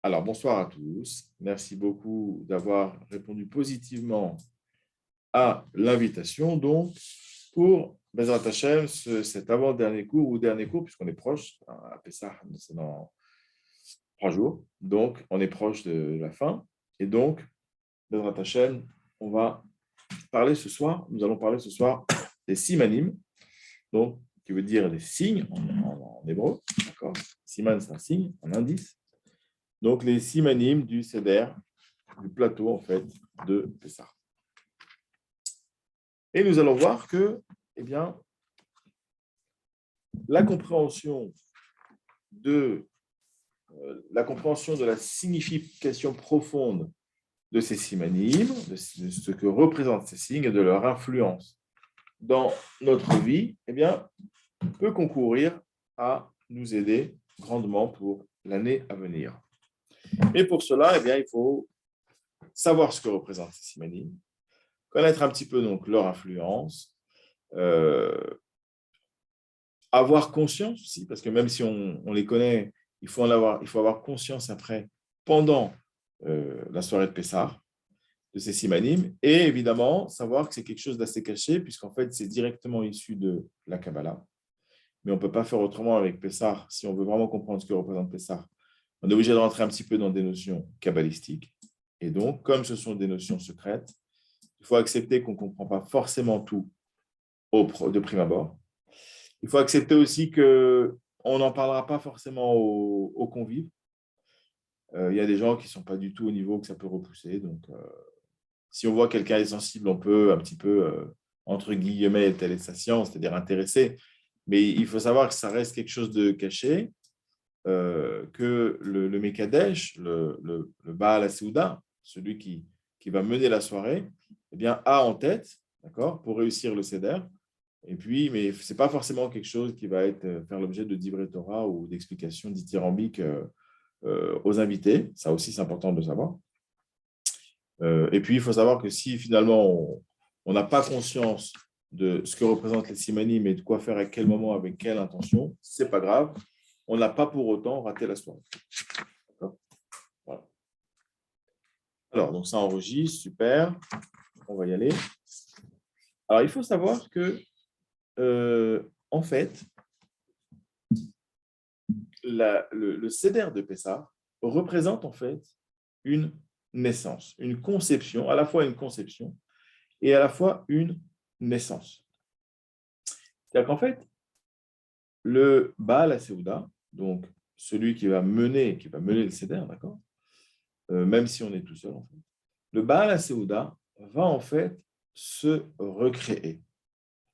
Alors, bonsoir à tous. Merci beaucoup d'avoir répondu positivement à l'invitation. Donc, pour Bezrat Hashem, cet avant-dernier cours ou dernier cours, puisqu'on est proche, à Pessah, c'est dans 3 jours. Donc, on est proche de la fin. Et donc, Bezrat Hashem, on va parler ce soir, nous allons parler ce soir des simanim, donc, qui veut dire les signes en hébreu. D'accord. Siman, c'est un signe, un indice. Donc, les simanim du Seder, du plateau, en fait, de Pessah. Et nous allons voir que, eh bien, la compréhension de la signification profonde de ces simanim, de ce que représentent ces signes et de leur influence dans notre vie, eh bien, peut concourir à nous aider grandement pour l'année à venir. Et pour cela, eh bien, il faut savoir ce que représentent ces simanim, connaître un petit peu donc leur influence, avoir conscience aussi, parce que même si on les connaît, il faut avoir conscience après, pendant la soirée de Pessah, de ces simanim, et évidemment savoir que c'est quelque chose d'assez caché, puisqu'en fait c'est directement issu de la Kabbalah. Mais on ne peut pas faire autrement avec Pessah. Si on veut vraiment comprendre ce que représente Pessah, on est obligé de rentrer un petit peu dans des notions kabbalistiques. Et donc, comme ce sont des notions secrètes, il faut accepter qu'on ne comprend pas forcément tout de prime abord. Il faut accepter aussi qu'on n'en parlera pas forcément aux convives. Il y a des gens qui ne sont pas du tout au niveau que ça peut repousser. Donc, si on voit quelqu'un est sensible, on peut un petit peu, entre guillemets, telle est sa science, c'est-à-dire intéressé. Mais il faut savoir que ça reste quelque chose de caché, que le Mekadesh, le Baal HaSeuda, celui qui va mener la soirée, eh bien, a en tête, d'accord, pour réussir le Seder. Et puis, mais ce n'est pas forcément quelque chose qui va faire l'objet de Divrei Torah ou d'explications dithyrambiques aux invités. Ça aussi, c'est important de savoir. Et puis, il faut savoir que si finalement, on n'a pas conscience de ce que représentent les simanim et de quoi faire à quel moment, avec quelle intention, ce n'est pas grave. On n'a pas pour autant raté la soirée. Voilà. Alors, donc ça enregistre, super. On va y aller. Alors, il faut savoir que, en fait, le Seder de Pessah représente en fait une naissance, une conception, à la fois une conception et à la fois une naissance. C'est-à-dire qu'en fait, le Baal HaSeuda, donc celui qui va mener le Seder, d'accord, même si on est tout seul, en fait, le Baal HaSeuda va en fait se recréer.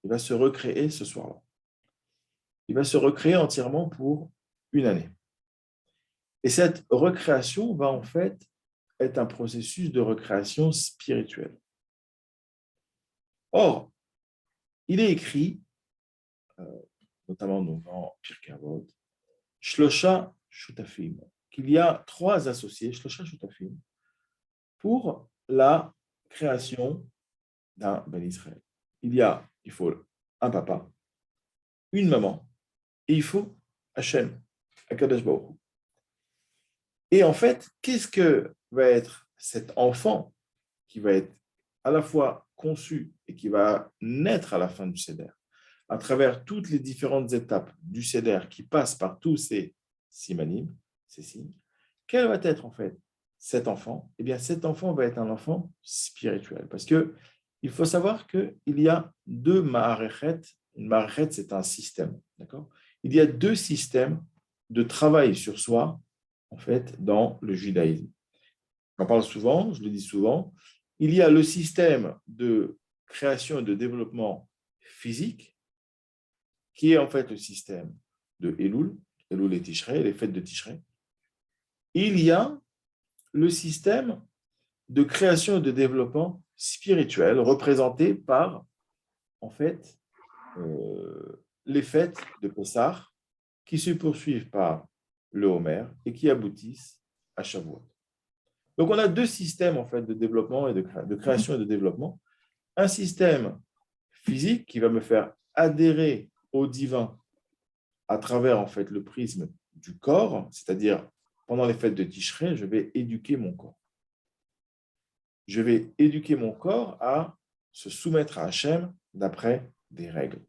Il va se recréer ce soir-là. Il va se recréer entièrement pour une année. Et cette recréation va en fait être un processus de recréation spirituelle. Or, il est écrit, notamment dans Pirkei Avot, Shlosha Shutafim, qu'il y a 3 associés, Shlosha Shutafim, pour la création d'un Ben Israël. Il faut un papa, une maman, et il faut Hachem, Akadosh Baruch Hu. Et en fait, qu'est-ce que va être cet enfant qui va être à la fois conçu et qui va naître à la fin du Seder, à travers toutes les différentes étapes du Seder qui passent par tous ces simanim, ces signes, quel va être en fait cet enfant? Eh bien, cet enfant va être un enfant spirituel, parce que il faut savoir qu'il y a 2 ma'arechet. Une ma'arechet, c'est un système, d'accord? Il y a 2 systèmes de travail sur soi, en fait, dans le judaïsme. J'en parle souvent, je le dis souvent. Il y a le système de création et de développement physique, qui est en fait le système de Elul et Tishrei, les fêtes de Tishrei. Il y a le système de création et de développement spirituel, représenté par, en fait, les fêtes de Pessah, qui se poursuivent par le Homer et qui aboutissent à Shavuot. Donc, on a 2 systèmes en fait, de développement et de création et de développement. Un système physique qui va me faire adhérer au divin à travers en fait, le prisme du corps, c'est-à-dire pendant les fêtes de Tishrei, je vais éduquer mon corps. Je vais éduquer mon corps à se soumettre à Hachem d'après des règles.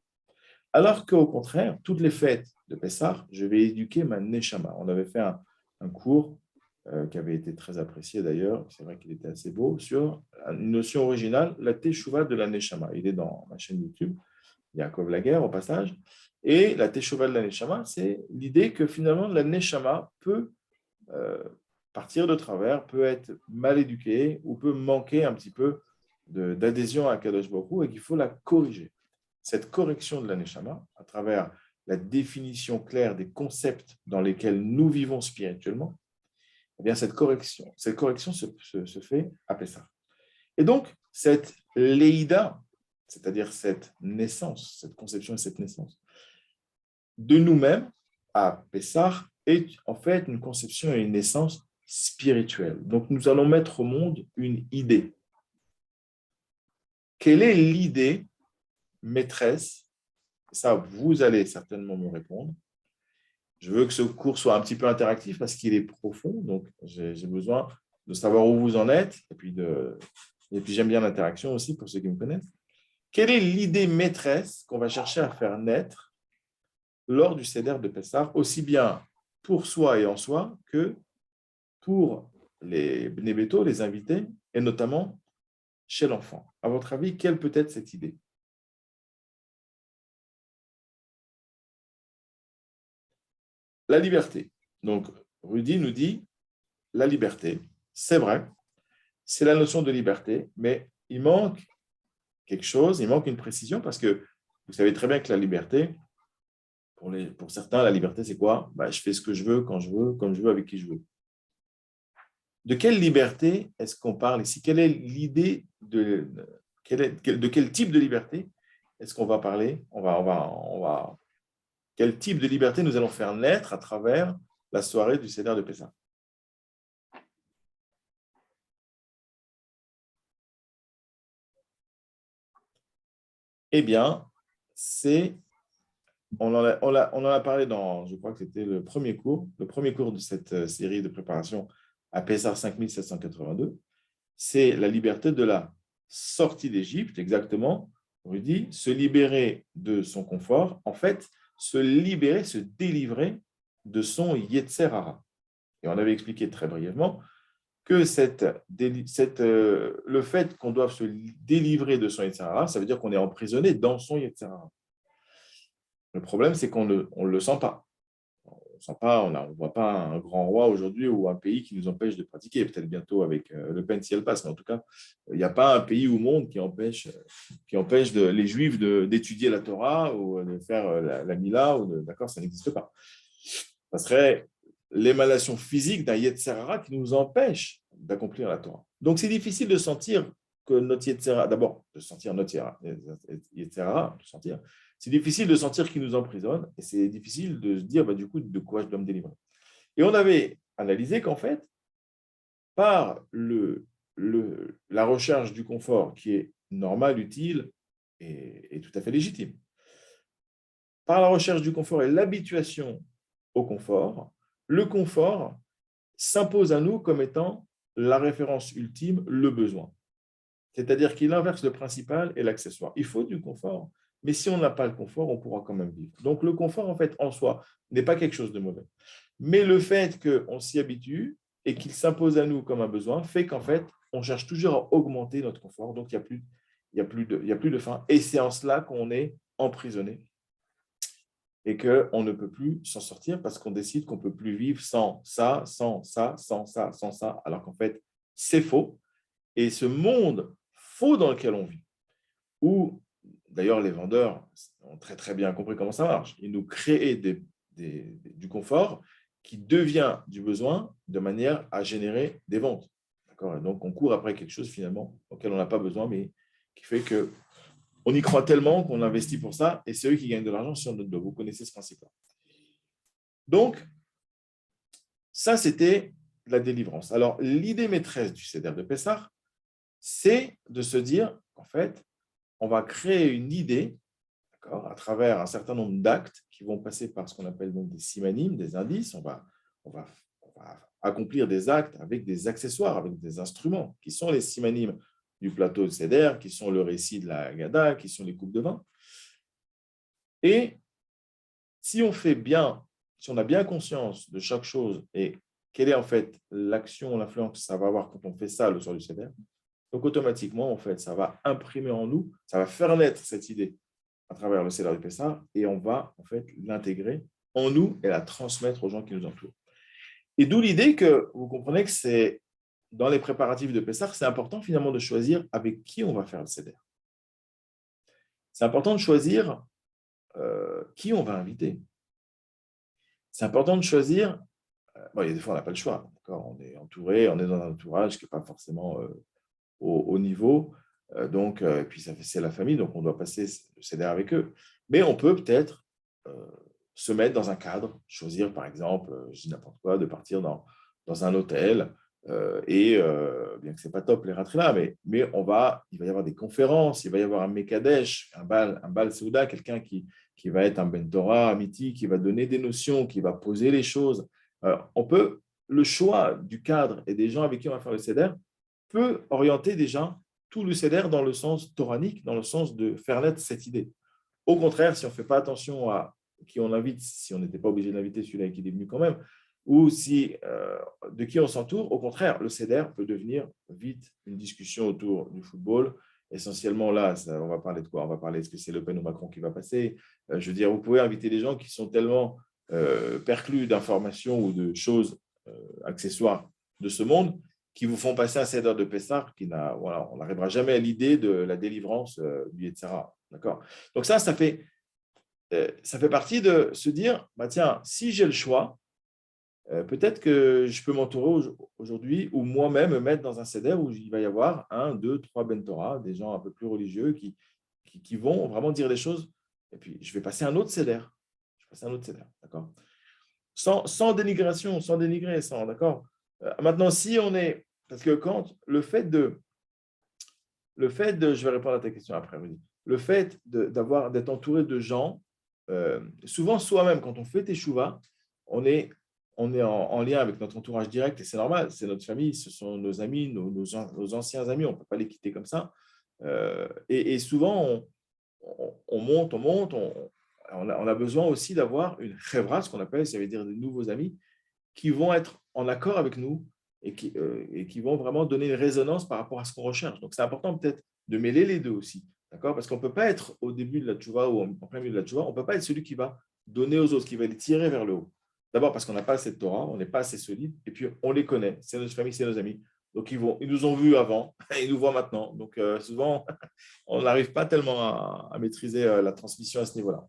Alors qu'au contraire, toutes les fêtes de Pessah, je vais éduquer ma Neshama. On avait fait un cours qui avait été très apprécié d'ailleurs, c'est vrai qu'il était assez beau, sur une notion originale, la Teshuvah de la Neshama. Il est dans ma chaîne YouTube, Yaakov Laguerre au passage. Et la Teshuvah de la Neshama, c'est l'idée que finalement la Neshama peut partir de travers, peut être mal éduquée ou peut manquer un petit peu d'adhésion à Kadosh Baruch Hu et qu'il faut la corriger. Cette correction de la Neshama, à travers la définition claire des concepts dans lesquels nous vivons spirituellement, eh bien cette correction se fait à Pessah. Et donc, cette Leïda, c'est-à-dire cette naissance, cette conception et cette naissance de nous-mêmes à Pessah est en fait une conception et une naissance spirituelle. Donc, nous allons mettre au monde une idée. Quelle est l'idée maîtresse? Ça, vous allez certainement me répondre. Je veux que ce cours soit un petit peu interactif parce qu'il est profond, donc j'ai besoin de savoir où vous en êtes, et puis j'aime bien l'interaction aussi pour ceux qui me connaissent. Quelle est l'idée maîtresse qu'on va chercher à faire naître lors du Seder de Pessah, aussi bien pour soi et en soi que pour les Bnei Beto, les invités, et notamment chez l'enfant? À votre avis, quelle peut être cette idée? La liberté. Donc, Rudy nous dit, la liberté, c'est vrai, c'est la notion de liberté, mais il manque quelque chose, il manque une précision, parce que vous savez très bien que la liberté, pour certains, la liberté, c'est quoi? Je fais ce que je veux, quand je veux, comme je veux, avec qui je veux. De quelle liberté est-ce qu'on parle ici? Quelle est l'idée de quel type de liberté est-ce qu'on va parler? Quel type de liberté nous allons faire naître à travers la soirée du Seder de Pessah? Eh bien, on en a parlé dans, je crois que c'était le premier cours de cette série de préparation à Pessah 5782. C'est la liberté de la sortie d'Égypte, exactement. Rudy, se libérer de son confort, en fait, se libérer, se délivrer de son Yetzer Hara. Et on avait expliqué très brièvement que le fait qu'on doive se délivrer de son Yetzer Hara, ça veut dire qu'on est emprisonné dans son Yetzer Hara. Le problème, c'est qu'on ne le sent pas. On ne voit pas un grand roi aujourd'hui ou un pays qui nous empêche de pratiquer. Peut-être bientôt avec Le Pen si elle passe, mais en tout cas, il n'y a pas un pays au monde qui empêche les Juifs d'étudier la Torah ou de faire la Mila. D'accord, ça n'existe pas. Ça serait l'émanation physique d'un Yetzer Hara qui nous empêche d'accomplir la Torah. Donc, c'est difficile de sentir que notre Yetzer Hara, d'abord, de sentir notre Yetzer Hara, c'est difficile de sentir qu'il nous emprisonne et c'est difficile de se dire, du coup, de quoi je dois me délivrer. Et on avait analysé qu'en fait, par la recherche du confort qui est normal, utile et tout à fait légitime, par la recherche du confort et l'habituation au confort, le confort s'impose à nous comme étant la référence ultime, le besoin. C'est-à-dire qu'il inverse le principal et l'accessoire. Il faut du confort, mais si on n'a pas le confort, on pourra quand même vivre. Donc le confort, en fait, en soi, n'est pas quelque chose de mauvais. Mais le fait qu'on s'y habitue et qu'il s'impose à nous comme un besoin fait qu'en fait, on cherche toujours à augmenter notre confort. Donc il n'y a plus de fin. Et c'est en cela qu'on est emprisonné et qu'on ne peut plus s'en sortir parce qu'on décide qu'on ne peut plus vivre sans ça, sans ça, sans ça, sans ça, alors qu'en fait, c'est faux. Et ce monde faux dans lequel on vit, où d'ailleurs les vendeurs ont très très bien compris comment ça marche, ils nous créent du confort qui devient du besoin de manière à générer des ventes. D'accord ? Et donc on court après quelque chose finalement auquel on n'a pas besoin, mais qui fait que on y croit tellement qu'on investit pour ça, et c'est eux qui gagnent de l'argent sur notre dos. Vous connaissez ce principe-là. Donc, ça, c'était la délivrance. Alors, l'idée maîtresse du Seder de Pessah, c'est de se dire, en fait, on va créer une idée, d'accord, à travers un certain nombre d'actes qui vont passer par ce qu'on appelle donc des simanim, des indices. On va accomplir des actes avec des accessoires, avec des instruments, qui sont les simanim du plateau de Seder, qui sont le récit de la Haggadah, qui sont les coupes de vin. Et si on fait bien, si on a bien conscience de chaque chose et quelle est en fait l'action, l'influence que ça va avoir quand on fait ça le soir du Seder, donc automatiquement, en fait, ça va imprimer en nous, ça va faire naître cette idée à travers le Seder du Pessah et on va en fait l'intégrer en nous et la transmettre aux gens qui nous entourent. Et d'où l'idée que vous comprenez que c'est dans les préparatifs de Pessah, c'est important finalement de choisir avec qui on va faire le Seder. C'est important de choisir qui on va inviter. C'est important de choisir. Bon, il y a des fois, on n'a pas le choix. On est entouré, on est dans un entourage qui n'est pas forcément au niveau. Et puis, c'est la famille, donc on doit passer le Seder avec eux. Mais on peut peut-être se mettre dans un cadre, choisir par exemple, je dis n'importe quoi, de partir dans un hôtel. Bien que ce n'est pas top les ratrinas, mais il va y avoir des conférences, il va y avoir un Mekadesh, un Bal Souda, quelqu'un qui va être un Ben Torah, Amiti, qui va donner des notions, qui va poser les choses. Le choix du cadre et des gens avec qui on va faire le Seder peut orienter déjà tout le Seder dans le sens toranique, dans le sens de faire naître cette idée. Au contraire, si on ne fait pas attention à qui on invite, si on n'était pas obligé d'inviter celui-là qui est venu quand même, ou de qui on s'entoure, au contraire, le Seder peut devenir vite une discussion autour du football. Essentiellement, là, on va parler de quoi? On va parler de ce que c'est Le Pen ou Macron qui va passer. Je veux dire, vous pouvez inviter des gens qui sont tellement perclus d'informations ou de choses accessoires de ce monde qui vous font passer un Seder de Pessah on n'arrivera jamais à l'idée de la délivrance du Yetzirah. D'accord? Donc ça fait partie de se dire, tiens, si j'ai le choix, peut-être que je peux m'entourer aujourd'hui ou moi-même me mettre dans un Seder où il va y avoir 1, 2, 3 Ben Torah, des gens un peu plus religieux qui vont vraiment dire les choses. Et puis, je vais passer un autre Seder. D'accord? Sans dénigration, sans dénigrer, d'accord? Maintenant, si on est... Parce que quand le fait de... Je vais répondre à ta question après, Rudy. Le fait d'être entouré de gens, souvent soi-même, quand on fait teshuva, on est en lien avec notre entourage direct et c'est normal, c'est notre famille, ce sont nos amis, nos anciens amis, on ne peut pas les quitter comme ça. Et souvent, on monte, on a besoin aussi d'avoir une chevra, ce qu'on appelle, ça veut dire des nouveaux amis, qui vont être en accord avec nous et qui vont vraiment donner une résonance par rapport à ce qu'on recherche. Donc, c'est important peut-être de mêler les deux aussi, d'accord? Parce qu'on ne peut pas être au début de la tchouva ou en plein milieu de la tchouva, on ne peut pas être celui qui va donner aux autres, qui va les tirer vers le haut. D'abord parce qu'on n'a pas assez de Torah, on n'est pas assez solide, et puis on les connaît, c'est notre famille, c'est nos amis. Donc, ils nous ont vus avant, et ils nous voient maintenant. Donc, souvent, on n'arrive pas tellement à maîtriser la transmission à ce niveau-là.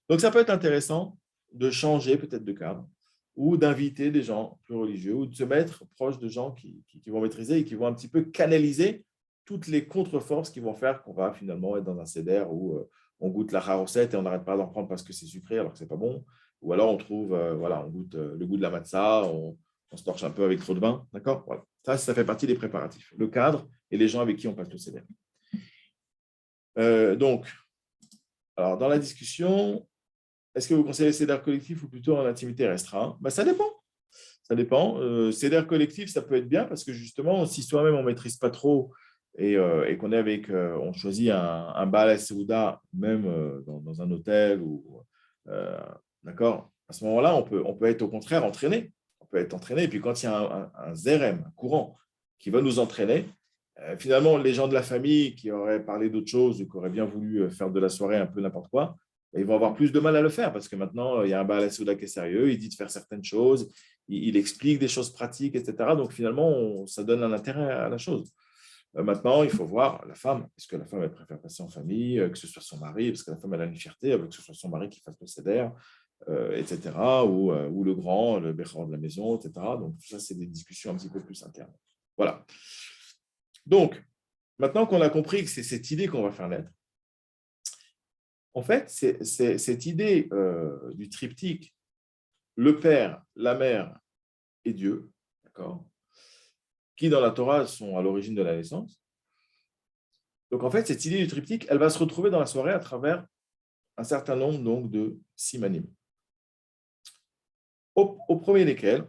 Donc, ça peut être intéressant de changer peut-être de cadre ou d'inviter des gens plus religieux ou de se mettre proche de gens qui vont maîtriser et qui vont un petit peu canaliser toutes les contre-forces qui vont faire qu'on va finalement être dans un Seder où on goûte la recette et on n'arrête pas d'en prendre parce que c'est sucré alors que ce n'est pas bon. Ou alors on trouve, on goûte le goût de la matzah, on se torche un peu avec trop de vin. D'accord? Voilà. Ça fait partie des préparatifs. Le cadre et les gens avec qui on passe le Seder. Alors, dans la discussion, est-ce que vous conseillez le Seder collectif ou plutôt en intimité restreinte? Ça dépend. Ça dépend. Seder collectif, ça peut être bien parce que justement, si soi-même on ne maîtrise pas trop et qu'on est on choisit un Baal Seuda, même dans un hôtel, d'accord, à ce moment-là, on peut être au contraire entraîné. On peut être entraîné. Et puis quand il y a un zérem, un courant, qui va nous entraîner, finalement, les gens de la famille qui auraient parlé d'autre chose ou qui auraient bien voulu faire de la soirée un peu n'importe quoi, ils vont avoir plus de mal à le faire parce que maintenant, il y a un Baal Souda qui est sérieux, il dit de faire certaines choses, il explique des choses pratiques, etc. Donc finalement, ça donne un intérêt à la chose. Maintenant, il faut voir la femme. Est-ce que la femme, elle préfère passer en famille, que ce soit son mari, parce que la femme, elle a une fierté, que ce soit son mari qui fasse le Seder, etc. Ou le grand, le béchor de la maison, etc. Donc tout ça, c'est des discussions un petit peu plus internes. Voilà. Donc, maintenant qu'on a compris que c'est cette idée qu'on va faire naître, en fait, c'est cette idée du triptyque, le Père, la Mère et Dieu, d'accord, qui dans la Torah sont à l'origine de la naissance. Donc, en fait, cette idée du triptyque, elle va se retrouver dans la soirée à travers un certain nombre donc, de simanim. Au premier desquels,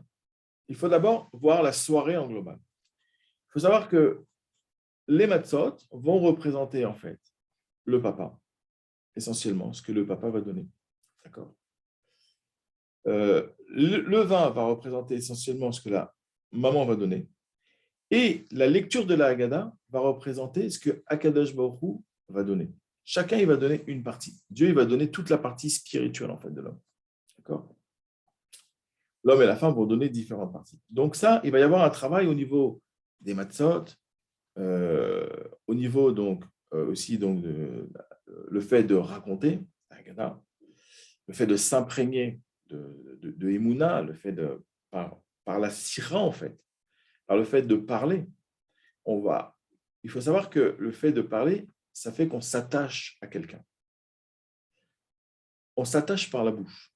il faut d'abord voir la soirée en global. Il faut savoir que les matzot vont représenter en fait le papa, essentiellement, ce que le papa va donner. D'accord. Le vin va représenter essentiellement ce que la maman va donner. Et la lecture de la Haggadah va représenter ce que Akadosh Baruch Hu va donner. Chacun, il va donner une partie. Dieu, il va donner toute la partie spirituelle, en fait, de l'homme. D'accord. L'homme et la femme vont donner différentes parties. Donc ça, il va y avoir un travail au niveau des matzot, au niveau donc aussi donc le fait de raconter la Haggadah, le fait de s'imprégner de Emouna, le fait de par la sira en fait, par le fait de parler, il faut savoir que le fait de parler, ça fait qu'on s'attache à quelqu'un. On s'attache par la bouche.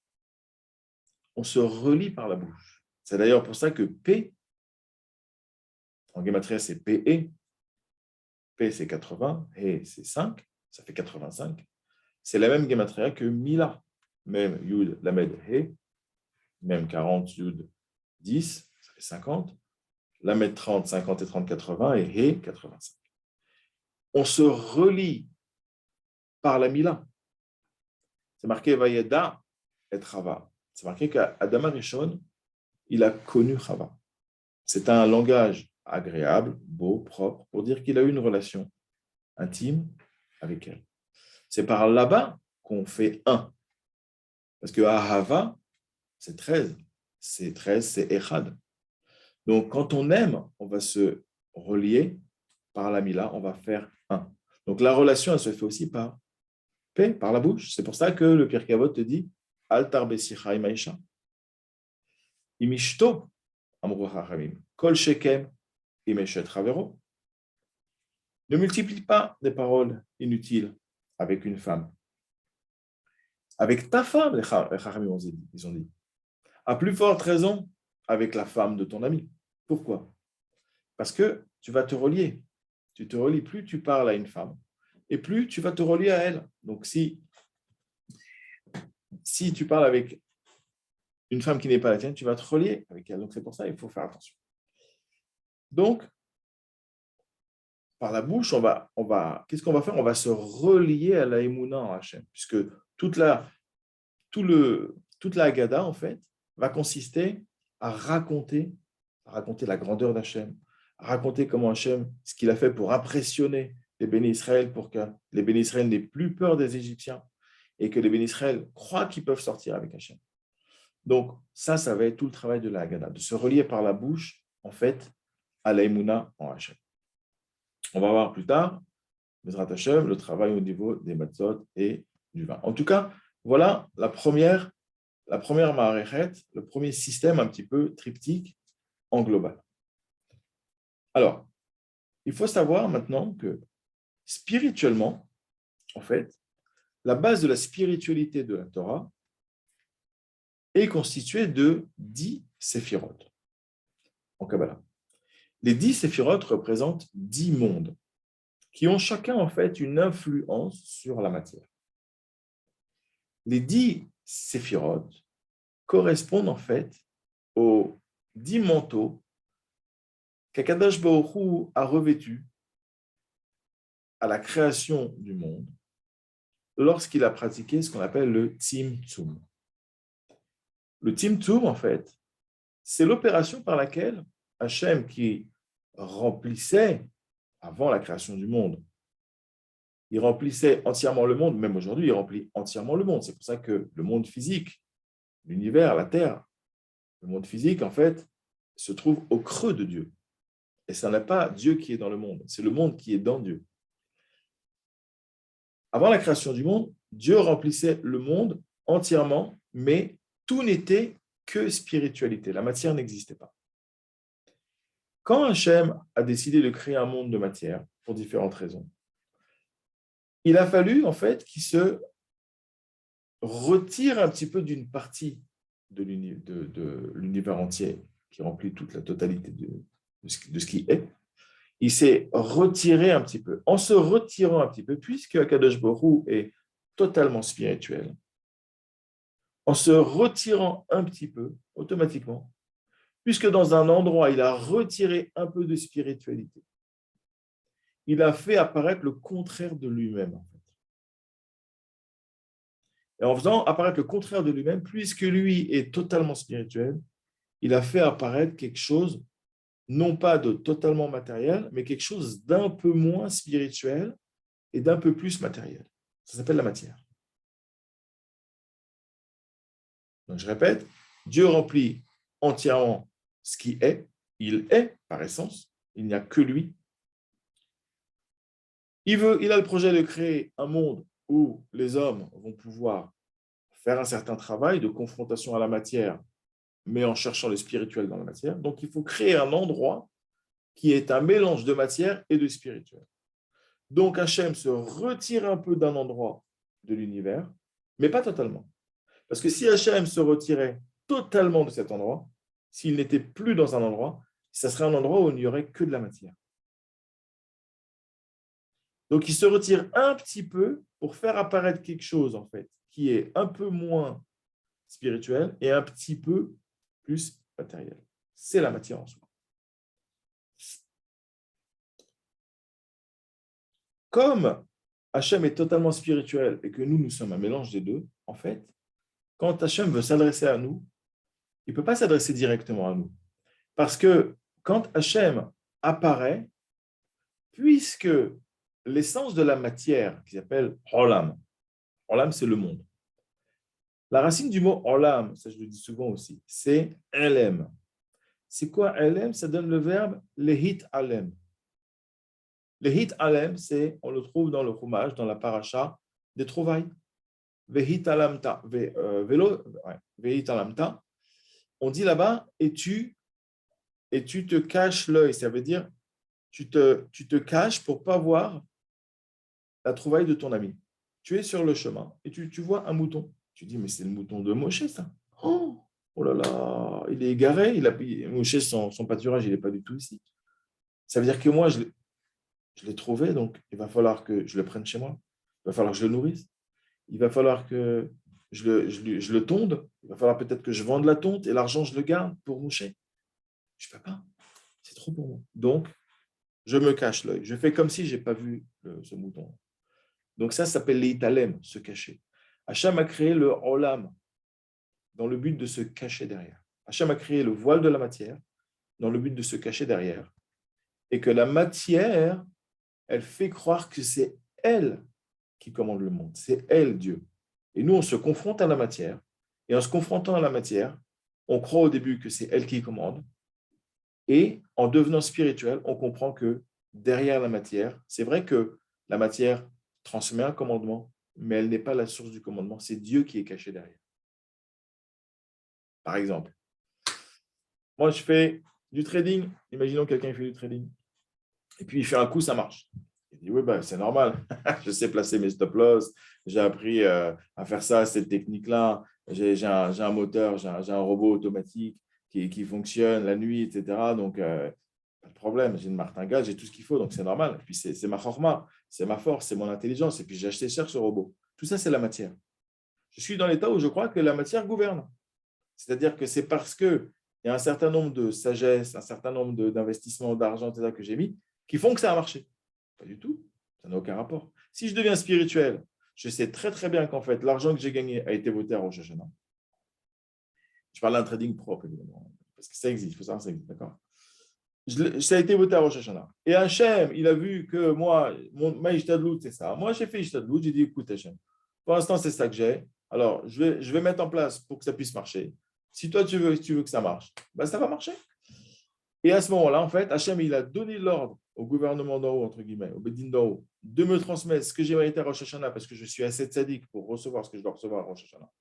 On se relie par la bouche. C'est d'ailleurs pour ça que P, en Gematria, c'est PE. P, c'est 80, et c'est 5, ça fait 85. C'est la même Gematria que Mila. Même Yud, Lamed, He, même 40, Yud, 10, ça fait 50. Lamed 30, 50 et 30, 80, et He, 85. On se relie par la Mila. C'est marqué Vayeda et Chava. C'est marqué qu'Adam Arishon, il a connu Chava. C'est un langage agréable, beau, propre, pour dire qu'il a eu une relation intime avec elle. C'est par là-bas qu'on fait un. Parce que Ahava, c'est 13. C'est 13, c'est Echad. Donc, quand on aime, on va se relier par la Mila, on va faire un. Donc, la relation, elle se fait aussi par P, par la bouche. C'est pour ça que le Pirkei Avot te dit Altar besicha imaisha. Imishto, amru hachamim. Kol shekem imeshet ravero. Ne multiplie pas des paroles inutiles avec une femme. Avec ta femme, les hachamim, ils ont dit. À plus forte raison, avec la femme de ton ami. Pourquoi? Parce que tu vas te relier. Tu te relies, plus tu parles à une femme, et plus tu vas te relier à elle. Donc, si tu parles avec une femme qui n'est pas la tienne, tu vas te relier avec elle. Donc, c'est pour ça qu'il faut faire attention. Donc, par la bouche, qu'est-ce qu'on va faire? On va se relier à la Emouna en Hachem, puisque toute la Haggadah, en fait, va consister à raconter la grandeur d'Hachem, à raconter comment Hachem, ce qu'il a fait pour impressionner les bénis Israël, pour que les bénis Israël n'aient plus peur des Égyptiens et que les bénis Israël croient qu'ils peuvent sortir avec Hachem. Donc, ça va être tout le travail de la Haggadah, de se relier par la bouche, en fait, à la Emouna en Hachem. On va voir plus tard, Bezrat Hachem, le travail au niveau des matzot et du vin. En tout cas, voilà la première Ma'arechet, le premier système un petit peu triptyque en global. Alors, il faut savoir maintenant que spirituellement, en fait, la base de la spiritualité de la Torah est constituée de 10 séphirotes en Kabbalah. Les 10 séphirotes représentent 10 mondes qui ont chacun en fait une influence sur la matière. Les 10 séphirotes correspondent en fait aux 10 manteaux qu'Akadosh Baruch Hu a revêtus à la création du monde lorsqu'il a pratiqué ce qu'on appelle le Tzimtzum. Le Tzimtzum, en fait, c'est l'opération par laquelle Hachem, qui remplissait, avant la création du monde, il remplissait entièrement le monde, même aujourd'hui, il remplit entièrement le monde. C'est pour ça que le monde physique, l'univers, la Terre, le monde physique, en fait, se trouve au creux de Dieu. Et ce n'est pas Dieu qui est dans le monde, c'est le monde qui est dans Dieu. Avant la création du monde, Dieu remplissait le monde entièrement, mais tout n'était que spiritualité. La matière n'existait pas. Quand Hachem a décidé de créer un monde de matière, pour différentes raisons, il a fallu en fait qu'il se retire un petit peu d'une partie de l'univers entier qui remplit toute la totalité de ce qui est. Il s'est retiré un petit peu. En se retirant un petit peu, puisque Akadosh Baruch Hu est totalement spirituel, en se retirant un petit peu, automatiquement, puisque dans un endroit, il a retiré un peu de spiritualité, il a fait apparaître le contraire de lui-même. Et en faisant apparaître le contraire de lui-même, puisque lui est totalement spirituel, il a fait apparaître quelque chose, non pas de totalement matériel, mais quelque chose d'un peu moins spirituel et d'un peu plus matériel. Ça s'appelle la matière. Donc je répète, Dieu remplit entièrement ce qui est, il est par essence, il n'y a que lui. Il a le projet de créer un monde où les hommes vont pouvoir faire un certain travail de confrontation à la matière, mais en cherchant le spirituel dans la matière. Donc il faut créer un endroit qui est un mélange de matière et de spirituel. Donc Hachem se retire un peu d'un endroit de l'univers, mais pas totalement. Parce que si Hachem se retirait totalement de cet endroit, s'il n'était plus dans un endroit, ça serait un endroit où il n'y aurait que de la matière. Donc il se retire un petit peu pour faire apparaître quelque chose, en fait, qui est un peu moins spirituel et un petit peu plus matériel. C'est la matière en soi. Comme Hachem est totalement spirituel et que nous sommes un mélange des deux, en fait, quand Hachem veut s'adresser à nous, il ne peut pas s'adresser directement à nous. Parce que quand Hachem apparaît, puisque l'essence de la matière, qui s'appelle Olam, Olam c'est le monde. La racine du mot Olam, ça je le dis souvent aussi, c'est Elem. C'est quoi Elem? Ça donne le verbe lehit alem. Lehit alem, on le trouve dans le Chumash, dans la paracha des trouvailles. Vehit alamta, vehit alamta. On dit là-bas, et tu te caches l'œil. Ça veut dire, tu te caches pour ne pas voir la trouvaille de ton ami. Tu es sur le chemin et tu vois un mouton. Tu dis, mais c'est le mouton de Moshe, ça. Oh là là, il est égaré. Moshe, son pâturage, il n'est pas du tout ici. Ça veut dire que moi, je l'ai trouvé, donc il va falloir que je le prenne chez moi. Il va falloir que je le nourrisse. Il va falloir que je le tonde. Il va falloir peut-être que je vende la tonte et l'argent, je le garde pour Moshe. Je ne peux pas. C'est trop pour moi. Donc, je me cache l'œil. Je fais comme si je n'ai pas vu ce mouton. Donc ça s'appelle l'italem, se cacher. Hacham a créé le olam dans le but de se cacher derrière. Hacham a créé le voile de la matière dans le but de se cacher derrière. Et que la matière, elle fait croire que c'est elle qui commande le monde. C'est elle, Dieu. Et nous, on se confronte à la matière. Et en se confrontant à la matière, on croit au début que c'est elle qui commande. Et en devenant spirituel, on comprend que derrière la matière, c'est vrai que la matière transmet un commandement, mais elle n'est pas la source du commandement. C'est Dieu qui est caché derrière. Par exemple, moi, je fais du trading. Imaginons quelqu'un qui fait du trading. Et puis, il fait un coup, ça marche. Il dit, oui, ben, c'est normal. Je sais placer mes stop-loss. J'ai appris à faire ça, cette technique-là. J'ai un moteur, j'ai un robot automatique qui fonctionne la nuit, etc. Donc, pas de problème. J'ai une martingale, j'ai tout ce qu'il faut. Donc, c'est normal. Et puis, c'est ma chorma, c'est ma force, c'est mon intelligence. Et puis, j'ai acheté cher ce robot. Tout ça, c'est la matière. Je suis dans l'état où je crois que la matière gouverne. C'est-à-dire que c'est parce qu'il y a un certain nombre de sagesse, un certain nombre d'investissements d'argent, etc., que j'ai mis, qui font que ça a marché. Pas du tout. Ça n'a aucun rapport. Si je deviens spirituel, je sais très très bien qu'en fait, l'argent que j'ai gagné a été voté à Rosh Hashanah. Je parle d'un trading propre, évidemment, parce que ça existe, il faut savoir que ça existe, d'accord. Ça a été voté à Rosh Hashanah. Et Hachem, il a vu que moi, ma Ishtadlout, c'est ça. Moi, j'ai fait Ishtadlout, j'ai dit, écoute Hachem, pour l'instant, c'est ça que j'ai. Alors, je vais mettre en place pour que ça puisse marcher. Si toi, tu veux que ça marche, ben, ça va marcher. Et à ce moment-là, en fait, Hachem, il a donné l'ordre au gouvernement d'en haut, entre guillemets, au Bedin d'en haut, de me transmettre ce que j'ai mérité à Rosh Hashanah parce que je suis assez tzaddik pour recevoir ce que je dois recevoir à Rosh Hashanah.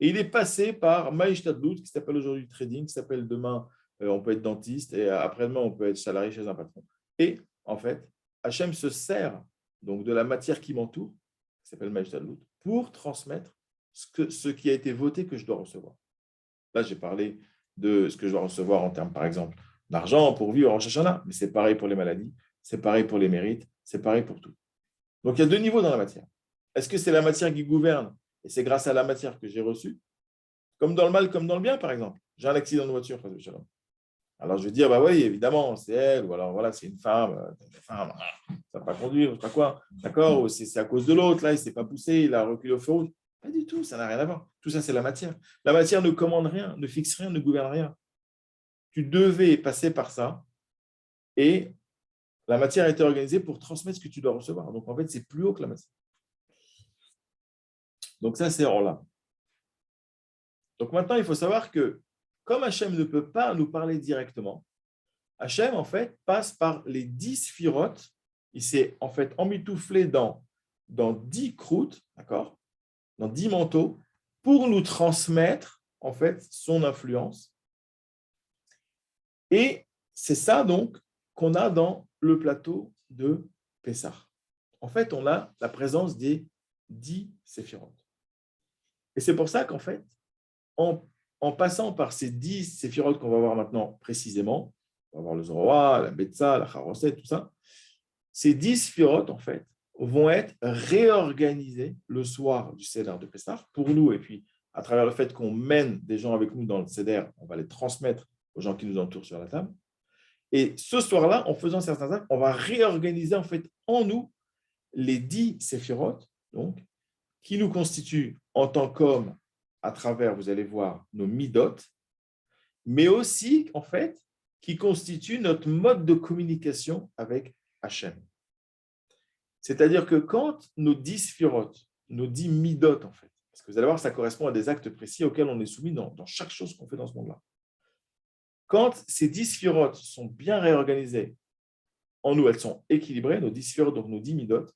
Et il est passé par Maïshtadlout, qui s'appelle aujourd'hui trading, qui s'appelle demain, on peut être dentiste, et après-demain, on peut être salarié chez un patron. Et en fait, Hachem se sert donc de la matière qui m'entoure, qui s'appelle Maïshtadlout, pour transmettre ce qui a été voté que je dois recevoir. Là, j'ai parlé de ce que je dois recevoir en termes, par exemple, d'argent pour vivre en Rosh Hashanah, mais c'est pareil pour les maladies, c'est pareil pour les mérites, c'est pareil pour tout. Donc, il y a deux niveaux dans la matière. Est-ce que c'est la matière qui gouverne et c'est grâce à la matière que j'ai reçu, comme dans le mal, comme dans le bien, par exemple. J'ai un accident de voiture, Alors, je vais dire, bah oui, évidemment, c'est elle, ou alors, voilà, c'est une femme, ça ne va pas conduire, je sais pas quoi, d'accord, ou c'est à cause de l'autre, là, il ne s'est pas poussé, il a reculé au feu rouge. Pas du tout, ça n'a rien à voir. Tout ça, c'est la matière. La matière ne commande rien, ne fixe rien, ne gouverne rien. Tu devais passer par ça, et la matière a été organisée pour transmettre ce que tu dois recevoir. Donc, en fait, c'est plus haut que la matière. Donc, ça, c'est Orla. Donc, maintenant, il faut savoir que, comme Hachem ne peut pas nous parler directement, Hachem, en fait, passe par les 10 sphirotes. Il s'est, en fait, emmitouflé dans 10 croûtes, d'accord, dans 10 manteaux, pour nous transmettre, en fait, son influence. Et c'est ça, donc, qu'on a dans le plateau de Pessah. En fait, on a la présence des 10 séphirotes. Et c'est pour ça qu'en fait, en passant par ces 10 séphirotes qu'on va voir maintenant précisément, on va voir le Zoroa, la Betsa, la Charoset, tout ça, ces 10 sphirotes, en fait, vont être réorganisés le soir du Seder de Pessah pour nous, et puis à travers le fait qu'on mène des gens avec nous dans le Seder, on va les transmettre aux gens qui nous entourent sur la table. Et ce soir-là, en faisant certains actes, on va réorganiser en fait en nous les 10 séphirotes, donc, qui nous constituent en tant qu'hommes à travers, vous allez voir, nos midot, mais aussi, en fait, qui constituent notre mode de communication avec Hachem. C'est-à-dire que quand nos 10 sphirotes, nos 10 midot, en fait, parce que vous allez voir, ça correspond à des actes précis auxquels on est soumis dans chaque chose qu'on fait dans ce monde-là. Quand ces 10 sphirotes sont bien réorganisées en nous, elles sont équilibrées, nos 10 sphirotes, donc nos 10 midot,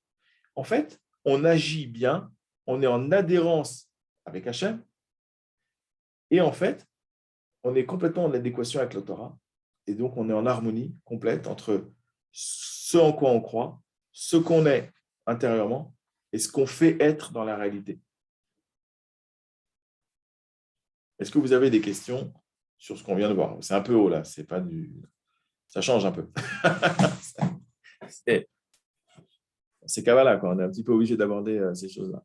en fait, on agit bien, on est en adhérence avec Hachem, et en fait, on est complètement en adéquation avec le Torah, et donc on est en harmonie complète entre ce en quoi on croit, ce qu'on est intérieurement, et ce qu'on fait être dans la réalité. Est-ce que vous avez des questions sur ce qu'on vient de voir? C'est un peu haut là, c'est pas du... ça change un peu. C'est Kabbalah, quoi. On est un petit peu obligé d'aborder ces choses-là.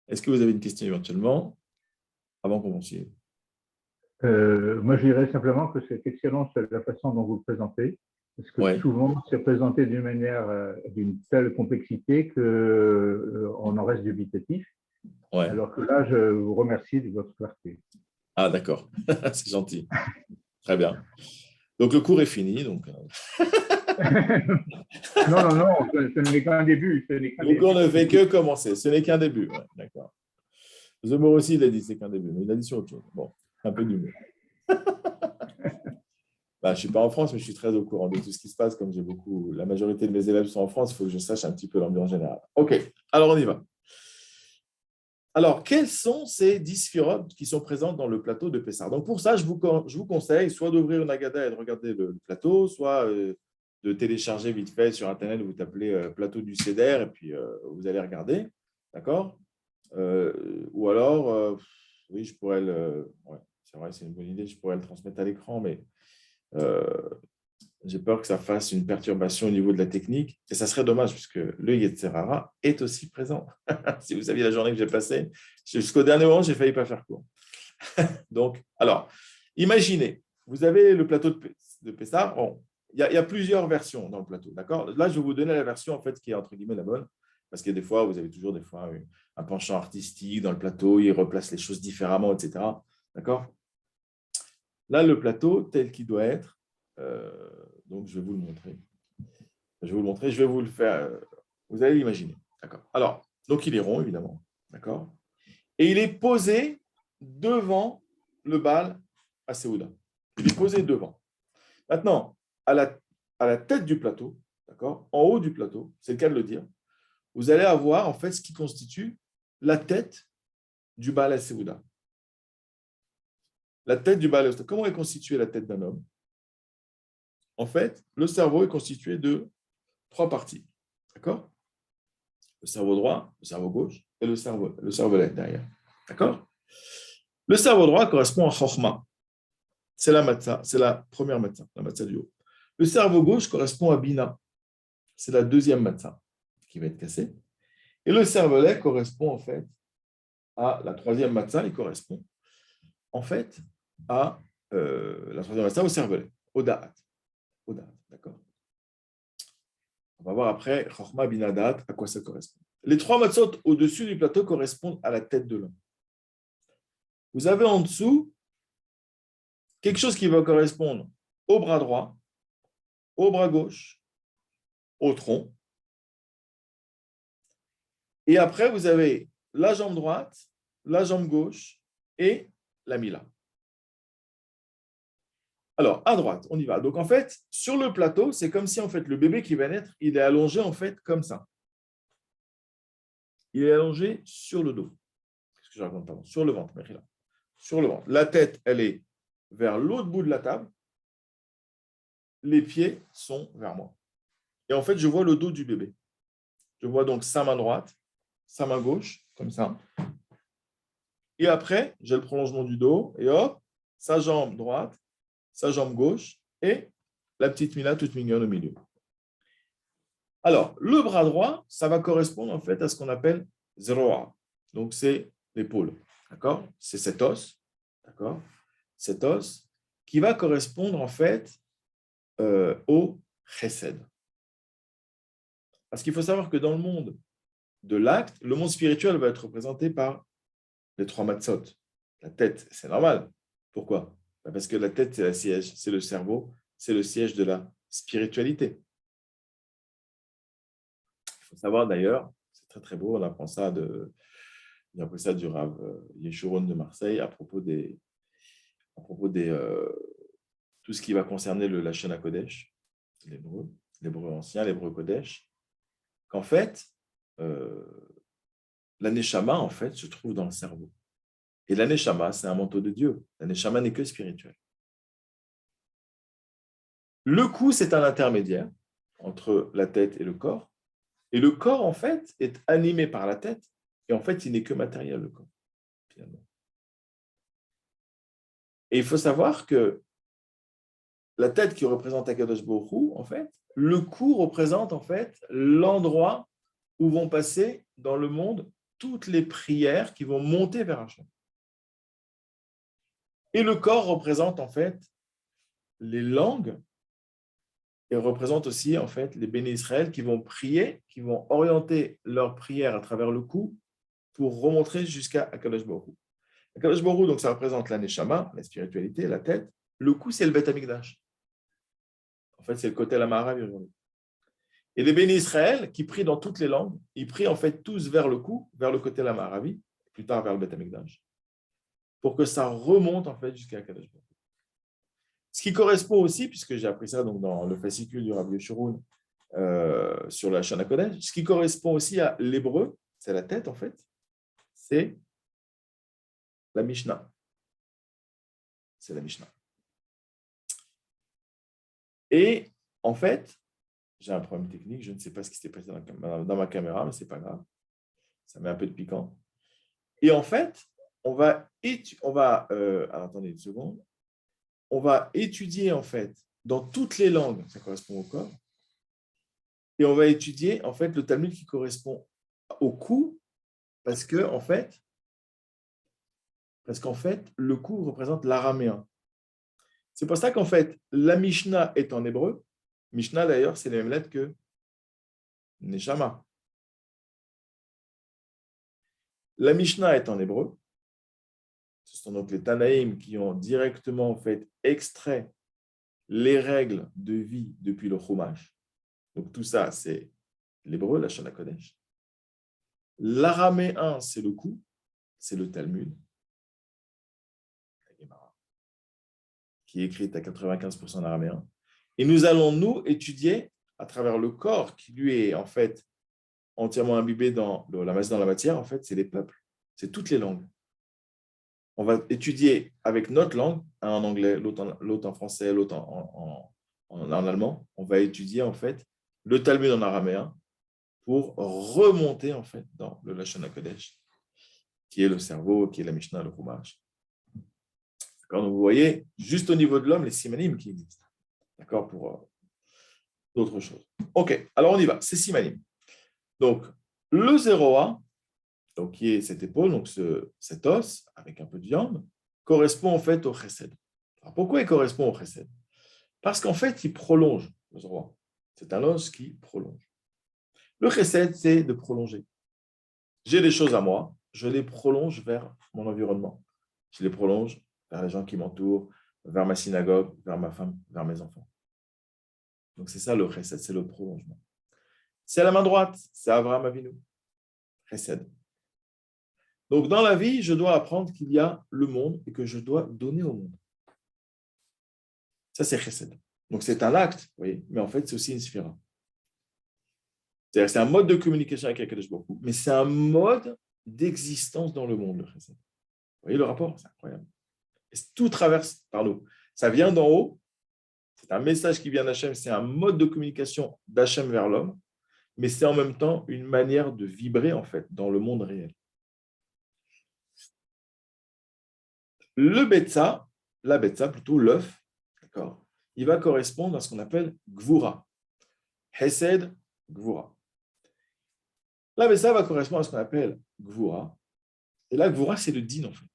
Est-ce que vous avez une question éventuellement avant qu'on continue? Moi, je dirais simplement que c'est excellent la façon dont vous le présentez, parce que Ouais. souvent, c'est présenté d'une manière, d'une telle complexité qu'on en reste dubitatif. Ouais. Alors que là, je vous remercie de votre clarté. Ah, d'accord. C'est gentil. Très bien. Donc, le cours est fini. Donc... non, non, non, ce n'est qu'un début. Le cours ne fait que commencer. Ce n'est qu'un début. Ouais, d'accord. Zemmour aussi, il a dit c'est qu'un début, mais il a dit sur autre chose. Bon, un peu d'humour. Je ne suis pas en France, mais je suis très au courant de tout ce qui se passe. Comme j'ai beaucoup, la majorité de mes élèves sont en France, il faut que je sache un petit peu l'ambiance générale. OK, alors on y va. Alors, quelles sont ces 10 sphirotes qui sont présentes dans le plateau de Pessah? Donc, pour ça, je vous conseille soit d'ouvrir une Agada et de regarder le plateau, soit de télécharger vite fait sur Internet, vous tapez plateau du Seder et puis vous allez regarder. D'accord? Ou alors, oui, je pourrais ouais, c'est vrai, c'est une bonne idée, je pourrais le transmettre à l'écran, mais j'ai peur que ça fasse une perturbation au niveau de la technique. Et ça serait dommage, puisque le Yetzer Hara est aussi présent. Si vous saviez la journée que j'ai passée, jusqu'au dernier moment, j'ai failli pas faire court. Donc, alors, imaginez, vous avez le plateau de Pessah. Bon, il y a plusieurs versions dans le plateau. D'accord? Là, je vais vous donner la version en fait, qui est entre guillemets la bonne. Parce que des fois, vous avez toujours un penchant artistique dans le plateau, il replace les choses différemment, etc. D'accord? Là, le plateau tel qu'il doit être, donc je vais vous le montrer. Je vais vous le faire. Vous allez l'imaginer. D'accord. Alors, donc il est rond, évidemment. D'accord. Et il est posé devant le Baal à Séouda. Il est posé devant. Maintenant, à la tête du plateau, d'accord, en haut du plateau, c'est le cas de le dire, vous allez avoir en fait ce qui constitue la tête du Baal à Séouda. La tête du Baal à Séouda. Comment est constituée la tête d'un homme? En fait, le cerveau est constitué de 3 parties. D'accord? Le cerveau droit, le cerveau gauche et le cervelet derrière. D'accord? Le cerveau droit correspond à Chokhmah. C'est la matzah, c'est la première matzah, la matzah du haut. Le cerveau gauche correspond à Bina. C'est la deuxième matzah qui va être cassée. Et le cervelet correspond en fait à la troisième matzah. Il correspond en fait à la troisième matzah au cervelet. au da'at. Au da'at, d'accord. On va voir après, Chochma bin da'at, à quoi ça correspond. Les 3 matzot au-dessus du plateau correspondent à la tête de l'homme. Vous avez en dessous quelque chose qui va correspondre au bras droit, au bras gauche, au tronc. Et après, vous avez la jambe droite, la jambe gauche et la mila. Alors, à droite, on y va. Donc, en fait, sur le plateau, c'est comme si en fait, le bébé qui va naître, il est allongé en fait comme ça. Il est allongé sur le dos. Qu'est-ce que je raconte, pardon ? Sur le ventre, Mechila. Sur le ventre. La tête, elle est vers l'autre bout de la table. Les pieds sont vers moi. Et en fait, je vois le dos du bébé. Je vois donc sa main droite, sa main gauche, comme ça. Et après, j'ai le prolongement du dos. Et hop, sa jambe droite, sa jambe gauche et la petite Mila toute mignonne au milieu. Alors, le bras droit, ça va correspondre en fait à ce qu'on appelle Zeroa. Donc, c'est l'épaule. D'accord ? C'est cet os. D'accord ? Cet os qui va correspondre en fait au chesed. Parce qu'il faut savoir que dans le monde de l'acte, le monde spirituel va être représenté par les 3 matzot. La tête, c'est normal. Pourquoi ? Parce que la tête, c'est le siège, c'est le cerveau, c'est le siège de la spiritualité. Il faut savoir d'ailleurs, c'est très très beau, on apprend ça du Rav Yeshurun de Marseille à propos tout ce qui va concerner le Lachon HaKodesh, l'hébreu ancien, l'hébreu Kodesh, qu'en fait, la Neshama, en fait, se trouve dans le cerveau. Et la Neshama, c'est un manteau de Dieu. La Neshama n'est que spirituelle. Le cou, c'est un intermédiaire entre la tête et le corps. Et le corps, en fait, est animé par la tête. Et en fait, il n'est que matériel, le corps, finalement. Et il faut savoir que la tête qui représente Akadosh Baruch Hu, en fait, le cou représente, en fait, l'endroit où vont passer dans le monde toutes les prières qui vont monter vers Hachem. Et le corps représente, en fait, les langues et représente aussi, en fait, les bénis Israël qui vont prier, qui vont orienter leur prière à travers le cou pour remonter jusqu'à Akadosh Baruch Hu. Akadosh Baruch Hu, donc ça représente la Neshama, la spiritualité, la tête. Le cou, c'est le Beth Amikdash. En fait, c'est le côté la Maharavi aujourd'hui. Et les bénis Israël qui prient dans toutes les langues, ils prient en fait tous vers le cou, vers le côté la Maharavi, plus tard vers le Beth Amikdash, pour que ça remonte en fait jusqu'à Akadosh Baruch Hu. Ce qui correspond aussi, puisque j'ai appris ça donc, dans le fascicule du Rabbi Yeshurun sur la Shana Kodesh, ce qui correspond aussi à l'hébreu, c'est la tête en fait, c'est la Mishnah. C'est la Mishnah. Et en fait, j'ai un problème technique, je ne sais pas ce qui s'est passé dans ma caméra, mais ce n'est pas grave. Ça met un peu de piquant. Et en fait, alors, attendez une seconde. On va étudier en fait dans toutes les langues, ça correspond au corps, et on va étudier en fait le Talmud qui correspond au cou, parce qu'en fait, le cou représente l'araméen. C'est pour ça qu'en fait, la Mishnah est en hébreu. Mishnah d'ailleurs, c'est les mêmes lettres que Neshama. La Mishnah est en hébreu. Ce sont donc les Tanaïm qui ont directement en fait extrait les règles de vie depuis le Chumash. Donc tout ça, c'est l'hébreu, la Shana Kodesh. L'araméen, c'est le cou, c'est le Talmud, qui est écrite à 95% en araméen. Et nous allons, nous, étudier à travers le corps, qui lui est en fait entièrement imbibé dans la matière, en fait, c'est les peuples, c'est toutes les langues. On va étudier avec notre langue, un en anglais, l'autre en français, l'autre en allemand. On va étudier en fait le Talmud en araméen pour remonter en fait dans le Lashon HaKodesh, qui est le cerveau, qui est la Mishnah, le Chumash. Donc vous voyez, juste au niveau de l'homme, les simanim qui existent. D'accord, pour d'autres choses. Ok, alors on y va, c'est simanim. Donc, le 0A, donc qui est cette épaule, donc cet os avec un peu de viande, correspond en fait au chesed. Alors pourquoi il correspond au chesed? Parce qu'en fait, il prolonge le roi. C'est un os qui prolonge. Le chesed, c'est de prolonger. J'ai des choses à moi, je les prolonge vers mon environnement. Je les prolonge vers les gens qui m'entourent, vers ma synagogue, vers ma femme, vers mes enfants. Donc c'est ça le chesed, c'est le prolongement. C'est la main droite, c'est Avraham Avinu. Chesed. Donc dans la vie, je dois apprendre qu'il y a le monde et que je dois donner au monde. Ça, c'est chesed. Donc c'est un acte, vous voyez, mais en fait, c'est aussi une sphira. C'est-à-dire que c'est un mode de communication avec Akadosh Baruch Hu, mais c'est un mode d'existence dans le monde, le chesed. Vous voyez le rapport? C'est incroyable. Et tout traverse par nous. Ça vient d'en haut, c'est un message qui vient d'Hachem, c'est un mode de communication d'Hachem vers l'homme, mais c'est en même temps une manière de vibrer, en fait, dans le monde réel. Le betza, la betza, plutôt l'œuf, d'accord, il va correspondre à ce qu'on appelle gvura. Hesed, gvura. La betza va correspondre à ce qu'on appelle gvura. Et là, gvura, c'est le din, en fait.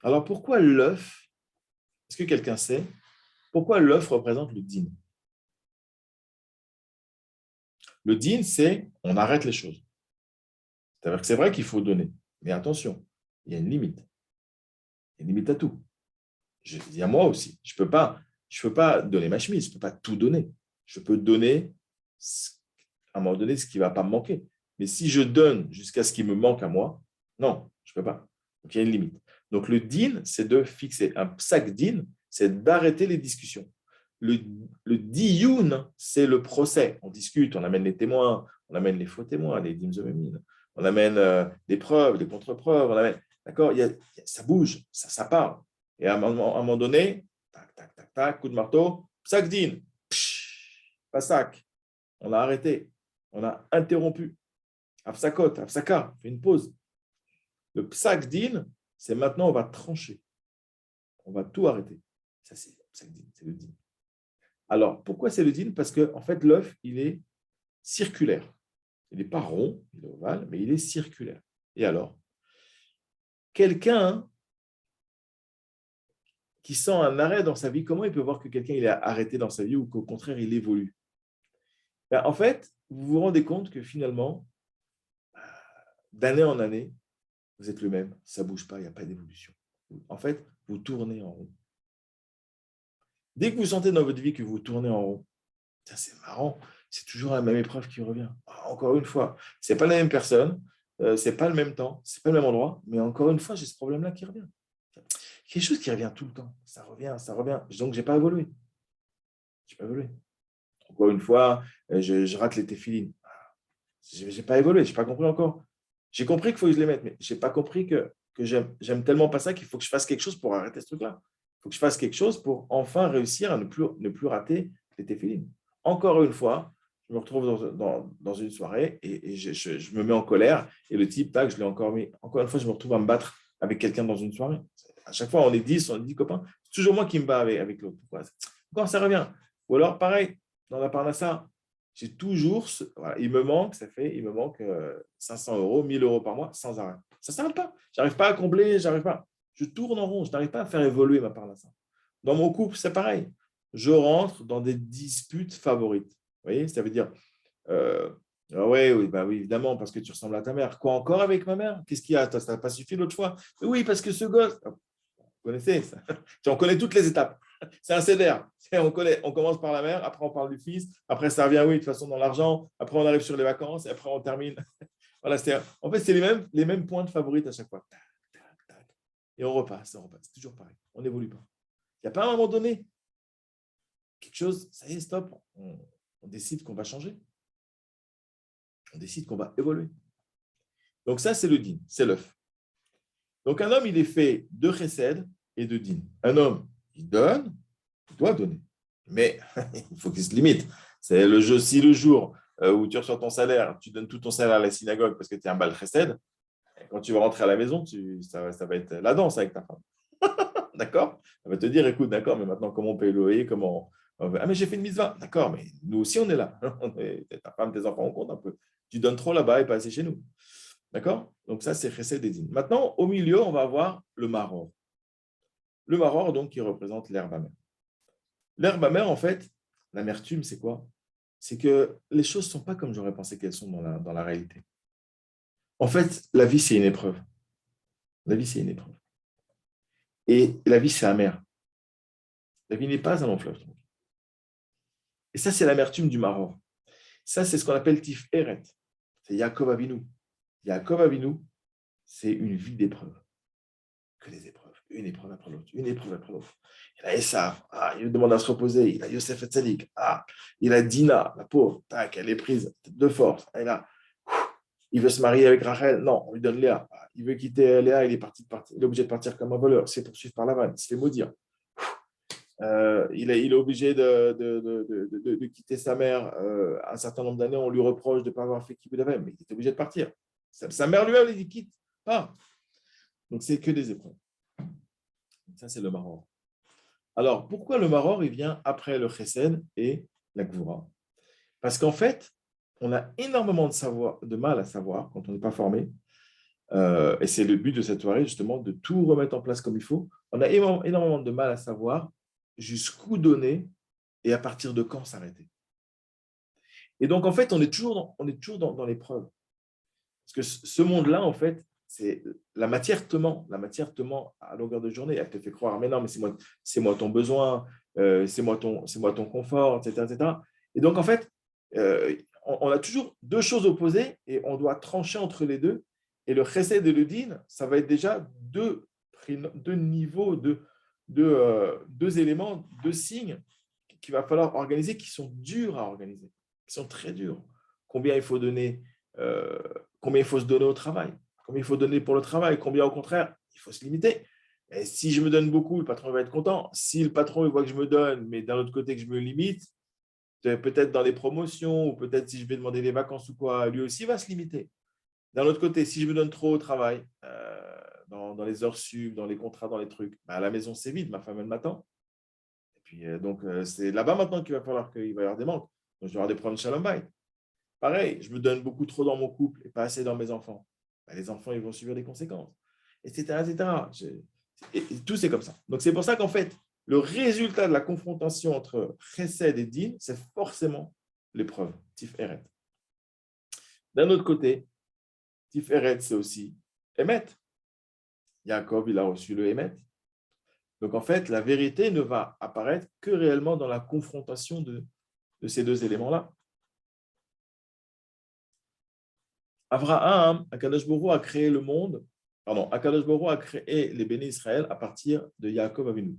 Alors, pourquoi l'œuf? Est-ce que quelqu'un sait pourquoi l'œuf représente le din? Le din, c'est on arrête les choses. C'est-à-dire que c'est vrai qu'il faut donner. Mais attention, il y a une limite. Il y a une limite à tout. Il y a moi aussi. Je ne peux pas donner ma chemise, je ne peux pas tout donner. Je peux donner, à un moment donné, ce qui ne va pas me manquer. Mais si je donne jusqu'à ce qui me manque à moi, non, je ne peux pas. Donc, il y a une limite. Donc, le din, c'est de fixer. Un psak din, c'est d'arrêter les discussions. Le diyun, c'est le procès. On discute, on amène les témoins, on amène les faux témoins, les dimzomemines, on amène des preuves, des contre-preuves, on amène... D'accord, ça bouge, ça parle. Et à un moment donné, tac, tac, tac, tac, coup de marteau, psak din, pas sac. On a arrêté, on a interrompu. Afsakot, afsaka, fait une pause. Le psak din, c'est maintenant on va trancher. On va tout arrêter. Ça, c'est le psak din, c'est le din. Alors, pourquoi c'est le din? Parce qu'en fait, l'œuf, il est circulaire. Il n'est pas rond, il est ovale, mais il est circulaire. Et alors, quelqu'un qui sent un arrêt dans sa vie, comment il peut voir que quelqu'un il est arrêté dans sa vie ou qu'au contraire, il évolue? En fait, vous vous rendez compte que finalement, d'année en année, vous êtes le même, ça ne bouge pas, il n'y a pas d'évolution. En fait, vous tournez en rond. Dès que vous sentez dans votre vie que vous tournez en rond, ça c'est marrant, c'est toujours la même épreuve qui revient. Encore une fois, ce n'est pas la même personne, ce n'est pas le même temps, ce n'est pas le même endroit, mais encore une fois, j'ai ce problème-là qui revient. Quelque chose qui revient tout le temps, ça revient, donc je n'ai pas évolué. Je n'ai pas évolué. Encore une fois, je rate les téphilines. Je n'ai pas évolué, je n'ai pas compris encore. J'ai compris qu'il faut que je les mette, mais je n'ai pas compris que j'aime tellement pas ça qu'il faut que je fasse quelque chose pour arrêter ce truc-là. Il faut que je fasse quelque chose pour enfin réussir à ne plus rater les téphilines. Encore une fois, je me retrouve dans une soirée et je me mets en colère et le type, tac, je l'ai encore mis. Encore une fois, je me retrouve à me battre avec quelqu'un dans une soirée. À chaque fois, on est 10 copains. C'est toujours moi qui me bats avec l'autre. Encore, ça revient. Ou alors, pareil, dans la parnassa, j'ai toujours, voilà, il me manque 500 €, 1000 € par mois, sans arrêt. Ça ne s'arrête pas. Je n'arrive pas à combler, je tourne en rond, je n'arrive pas à faire évoluer ma parnassa. Dans mon couple, c'est pareil. Je rentre dans des disputes favorites. Vous voyez, ça veut dire, oui, bah oui, évidemment, parce que tu ressembles à ta mère. Quoi encore avec ma mère? Qu'est-ce qu'il y a? Ça n'a pas suffi l'autre fois? Oui, parce que ce gosse, vous connaissez ça. On connaît toutes les étapes. C'est un CDR. On commence par la mère, après on parle du fils, après ça revient, oui, de toute façon, dans l'argent, après on arrive sur les vacances, et après on termine. Voilà, en fait, c'est les mêmes points de favorite à chaque fois. Tac, tac, tac. Et on repasse. C'est toujours pareil. On n'évolue pas. Il n'y a pas un moment donné quelque chose, ça y est, stop. On décide qu'on va changer. On décide qu'on va évoluer. Donc ça, c'est le din, c'est l'œuf. Donc un homme, il est fait de chesed et de din. Un homme, il donne, il doit donner. Mais il faut qu'il se limite. C'est le jeu, si le jour où tu reçois ton salaire, tu donnes tout ton salaire à la synagogue parce que tu es un bal chesed, quand tu vas rentrer à la maison, ça va être la danse avec ta femme. D'accord? Elle va te dire, écoute, d'accord, mais maintenant, comment on paye le loyer? Ah, mais j'ai fait une mitzvah. D'accord, mais nous aussi, on est là. Ta femme, tes enfants, on compte un peu. Tu donnes trop là-bas et pas assez chez nous. D'accord? Donc ça, c'est chesed et din. Maintenant, au milieu, on va avoir le maror. Le maror, donc, qui représente l'herbe amère. L'herbe amère, en fait, l'amertume, c'est quoi? C'est que les choses ne sont pas comme j'aurais pensé qu'elles sont dans la réalité. En fait, la vie, c'est une épreuve. La vie, c'est une épreuve. Et la vie, c'est amer. La vie n'est pas un long fleuve. Et ça, c'est l'amertume du maror. Ça, c'est ce qu'on appelle Tif Eret. C'est Yaakov Avinu. Yaakov Avinu, c'est une vie d'épreuve. Que des épreuves. Une épreuve après l'autre. Une épreuve après l'autre. Il a Esav. Il demande à se reposer. Il a Yosef et Tzadik. Il a Dina, la pauvre. Tac, elle est prise de force. Il veut se marier avec Rachel. Non, on lui donne Léa. Il veut quitter Léa. Il est obligé de partir comme un voleur. C'est poursuivi par Lavan. Il se fait maudire. Il est obligé de quitter sa mère un certain nombre d'années. On lui reproche de ne pas avoir fait Kibbutz Avim, mais il est obligé de partir. Sa mère lui-même, il dit quitte pas. Donc, c'est que des épreuves. Ça, c'est le maror. Alors, pourquoi le maror, il vient après le chesed et la gvura? Parce qu'en fait, on a énormément de mal à savoir quand on n'est pas formé. Et c'est le but de cette soirée, justement, de tout remettre en place comme il faut. On a énormément de mal à savoir jusqu'où donner et à partir de quand s'arrêter. Et donc, en fait, on est toujours dans l'épreuve. Parce que ce monde-là, en fait, c'est la matière te ment. La matière te ment à longueur de journée. Elle te fait croire, mais non, mais c'est moi ton besoin, c'est moi ton confort, etc., etc. Et donc, en fait, on a toujours deux choses opposées et on doit trancher entre les deux. Et le chesed et le din, ça va être déjà deux niveaux, deux éléments, deux signes qu'il va falloir organiser qui sont durs à organiser, qui sont très durs. Combien il faut donner, combien il faut se donner au travail, combien il faut donner pour le travail, combien au contraire, il faut se limiter. Et si je me donne beaucoup, le patron va être content. Si le patron il voit que je me donne, mais d'un autre côté que je me limite, peut-être dans les promotions, ou peut-être si je vais demander des vacances ou quoi, lui aussi va se limiter. D'un autre côté, si je me donne trop au travail, dans les heures sup, dans les contrats, dans les trucs, à la maison c'est vide, ma femme elle m'attend. Et puis donc c'est là-bas maintenant qu'il va falloir qu'il va y avoir des manques. Donc je vais avoir des problèmes de shalom bayit. Pareil, je me donne beaucoup trop dans mon couple et pas assez dans mes enfants. Les enfants ils vont subir des conséquences, etc., etc. Et tout c'est comme ça. Donc c'est pour ça qu'en fait, le résultat de la confrontation entre chesed et din, c'est forcément l'épreuve, tif eret. D'un autre côté, Tiferet, c'est aussi Emet. Jacob, il a reçu le Emet. Donc, en fait, la vérité ne va apparaître que réellement dans la confrontation de ces deux éléments-là. Abraham, Akadosh Baruch Hu a créé le monde, Akadosh Baruch Hu a créé les bénis Israël à partir de Jacob Avinu,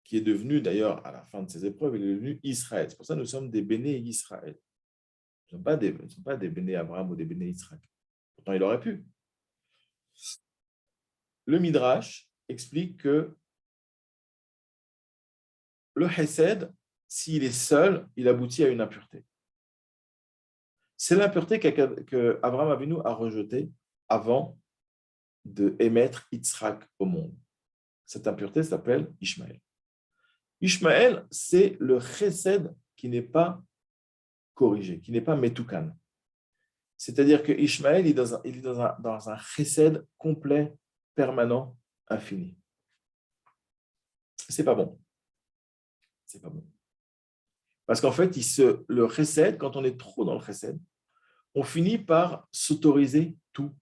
qui est devenu d'ailleurs, à la fin de ses épreuves, il est devenu Israël. C'est pour ça que nous sommes des bénis Israël. Nous ne sommes pas des bénis Abraham ou des bénis Israël. Pourtant, il aurait pu. Le Midrash explique que le Hesed, s'il est seul, il aboutit à une impureté. C'est l'impureté qu'Abraham Avinu a rejetée avant d'émettre Yitzhak au monde. Cette impureté s'appelle Ishmaël. Ishmaël, c'est le Chesed qui n'est pas corrigé, qui n'est pas Metoukan. C'est-à-dire que Ishmaël il est dans un Chesed complet, permanent, infini. C'est pas bon. C'est pas bon. Parce qu'en fait, le Chesed, quand on est trop dans le Chesed, on finit par s'autoriser tout.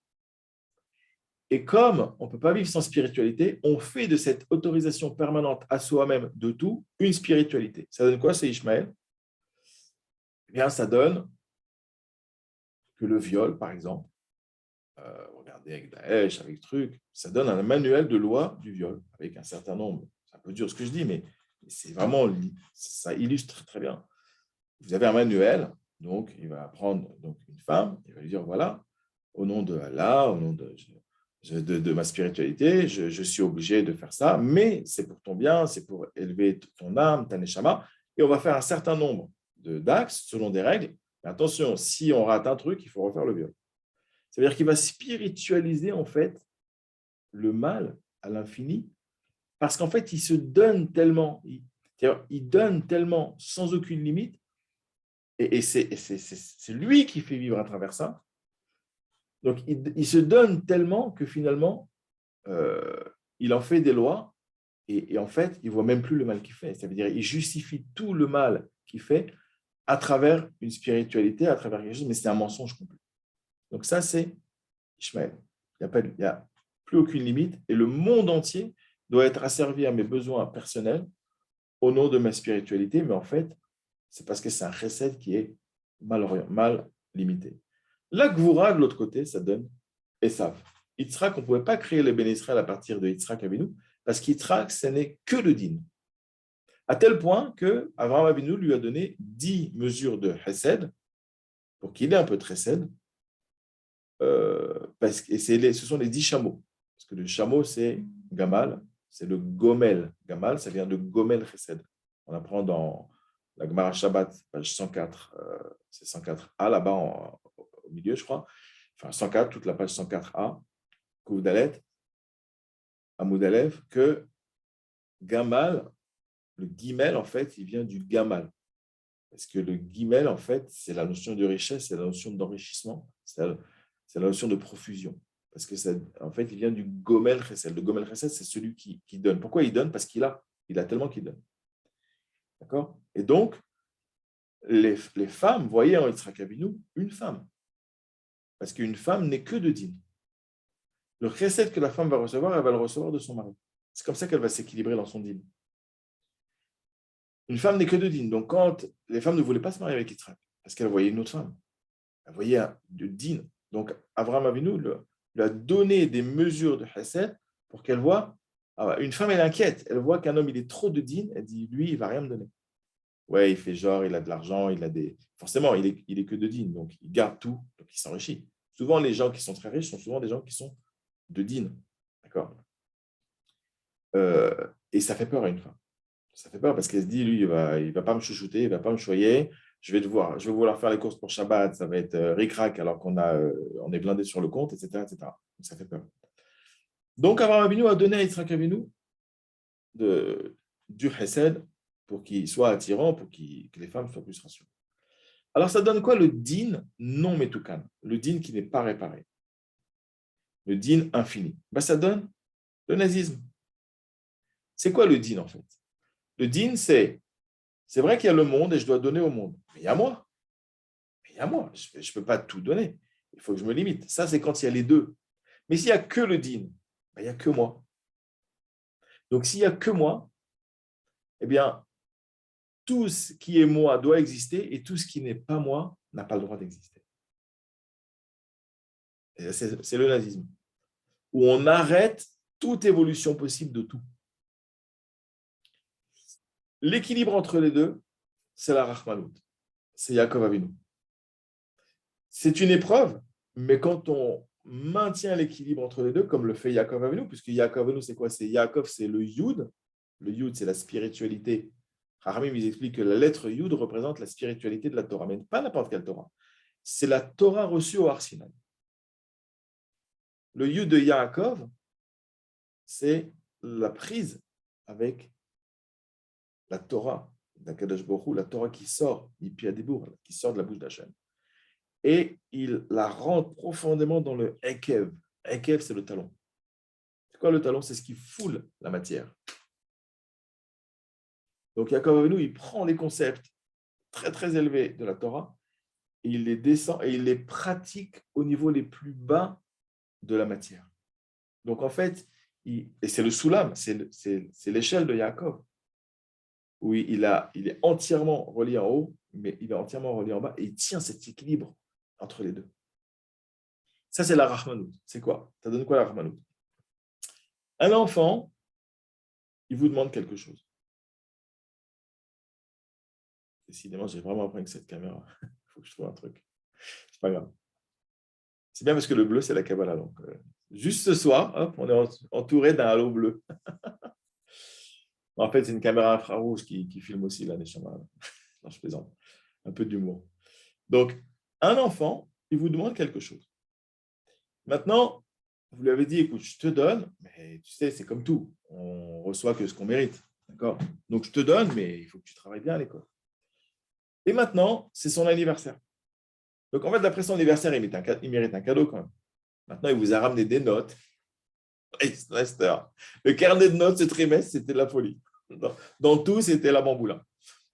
Et comme on ne peut pas vivre sans spiritualité, on fait de cette autorisation permanente à soi-même de tout une spiritualité. Ça donne quoi, c'est Ishmaël? Eh bien, ça donne que le viol, par exemple, regardez avec Daesh, avec truc, ça donne un manuel de loi du viol, avec un certain nombre. C'est un peu dur ce que je dis, mais c'est vraiment, ça illustre très bien. Vous avez un manuel, donc il va prendre donc, une femme, il va lui dire, voilà, au nom de Allah, au nom de ma spiritualité, je suis obligé de faire ça, mais c'est pour ton bien, c'est pour élever ton âme, ta neshama, et on va faire un certain nombre d'axes selon des règles. Mais attention, si on rate un truc, il faut refaire le viol. C'est-à-dire qu'il va spiritualiser en fait le mal à l'infini, parce qu'en fait, il se donne tellement, il donne tellement sans aucune limite, et c'est lui qui fait vivre à travers ça. Donc, il se donne tellement que finalement, il en fait des lois Et en fait, il ne voit même plus le mal qu'il fait. Ça veut dire qu'il justifie tout le mal qu'il fait à travers une spiritualité, à travers quelque chose, mais c'est un mensonge complet. Donc ça, c'est Ishmaël. Il n'y a plus aucune limite et le monde entier doit être asservi à mes besoins personnels au nom de ma spiritualité, mais en fait, c'est parce que c'est un chesed qui est mal limité. La Gvura, de l'autre côté, ça donne Esav. Yitzhak, on ne pouvait pas créer les Béné Israël à partir de Yitzhak Avinu, parce qu'Yitzhak, ce n'est que le din. À tel point que Avraham Avinu lui a donné 10 mesures de chesed, pour qu'il ait un peu de chesed, et ce sont les 10 chameaux. Parce que le chameau, c'est Gamal, c'est le Gomel. Gamal, ça vient de Gomel Chesed. On apprend dans la Gemara Shabbat, page 104, c'est 104a, là-bas au milieu, je crois. Enfin, 104, toute la page 104a, Kouvdalet, Amoud Aleph, que Gamal, le Gimel, en fait, il vient du Gamal. Parce que le Gimel, en fait, c'est la notion de richesse, c'est la notion d'enrichissement, c'est la notion de profusion. Parce que, en fait, il vient du Gomel Chesed. Le Gomel Chesed, c'est celui qui donne. Pourquoi il donne? Parce qu'il a tellement qu'il donne. D'accord? Et donc, les femmes voyaient en Yitzhak Avinu une femme. Parce qu'une femme n'est que de dîme. Le chesed que la femme va recevoir, elle va le recevoir de son mari. C'est comme ça qu'elle va s'équilibrer dans son dîme. Une femme n'est que de dîme. Donc, quand les femmes ne voulaient pas se marier avec Yitzhak, parce qu'elles voyaient une autre femme, elles voyaient de dîme. Donc, Avraham Avinu lui a donné des mesures de chesed pour qu'elle voit. Une femme, elle est inquiète. Elle voit qu'un homme, il est trop de dîme. Elle dit, lui, il ne va rien me donner. Ouais, il fait genre, il a de l'argent, il a des. Forcément, il est que de dîne, donc il garde tout, donc il s'enrichit. Souvent, les gens qui sont très riches sont souvent des gens qui sont de dîne. D'accord? Et ça fait peur à une femme. Ça fait peur parce qu'elle se dit, lui, il va pas me chouchouter, il ne va pas me choyer. Je vais vouloir faire les courses pour Shabbat, ça va être ric-rac alors on est blindé sur le compte, etc., etc. Donc, ça fait peur. Donc, Avraham Avinu a donné à Yitzhak Avinu du chesed pour qu'il soit attirant, pour que les femmes soient plus rassurées. Alors, ça donne quoi le din non metukan? Le din qui n'est pas réparé. Le din infini. Ça donne le nazisme. C'est quoi le din en fait? Le din, c'est vrai qu'il y a le monde et je dois donner au monde. Mais il y a moi. Je ne peux pas tout donner. Il faut que je me limite. Ça, c'est quand il y a les deux. Mais s'il n'y a que le din, il n'y a que moi. Donc, s'il n'y a que moi, eh bien, tout ce qui est moi doit exister et tout ce qui n'est pas moi n'a pas le droit d'exister. C'est le nazisme, où on arrête toute évolution possible de tout. L'équilibre entre les deux, c'est la Rachmanout, c'est Yaakov Avinu. C'est une épreuve, mais quand on maintient l'équilibre entre les deux, comme le fait Yaakov Avinu, puisque Yaakov Avinu, c'est quoi? C'est Yaakov, c'est le Yud. Le Yud, c'est la spiritualité. Haramim, ils expliquent que la lettre Yud représente la spiritualité de la Torah, mais pas n'importe quelle Torah. C'est la Torah reçue au Har Sinaï. Le Yud de Yaakov, c'est la prise avec la Torah d'Akadosh Baruch Hu, la Torah qui sort, qui sort de la bouche d'Hachem. Et il la rentre profondément dans le Ekev. Ekev, c'est le talon. C'est quoi le talon? C'est ce qui foule la matière. Donc Yaakov Avinu, il prend les concepts très très élevés de la Torah et il les descend et il les pratique au niveau les plus bas de la matière. Donc en fait, et c'est le Soulam, c'est l'échelle de Yaakov, où il est entièrement relié en haut, mais il est entièrement relié en bas et il tient cet équilibre entre les deux. Ça, c'est la Rahmanout. C'est quoi? Ça donne quoi la Rahmanout? Un enfant, il vous demande quelque chose. Décidément, j'ai vraiment appris avec cette caméra. Il faut que je trouve un truc. C'est pas grave. C'est bien parce que le bleu, c'est la Kabbalah. Donc, juste ce soir, hop, on est entouré d'un halo bleu. En fait, c'est une caméra infrarouge qui filme aussi la Neshama. Non, je plaisante. Un peu d'humour. Donc, un enfant, il vous demande quelque chose. Maintenant, vous lui avez dit, écoute, je te donne, mais tu sais, c'est comme tout. On reçoit que ce qu'on mérite. D'accord? Donc, je te donne, mais il faut que tu travailles bien à l'école. Et maintenant, c'est son anniversaire. Donc, en fait, d'après son anniversaire, il mérite un cadeau quand même. Maintenant, il vous a ramené des notes Esther. Le carnet de notes ce trimestre, c'était de la folie. Dans tout, c'était la bamboula.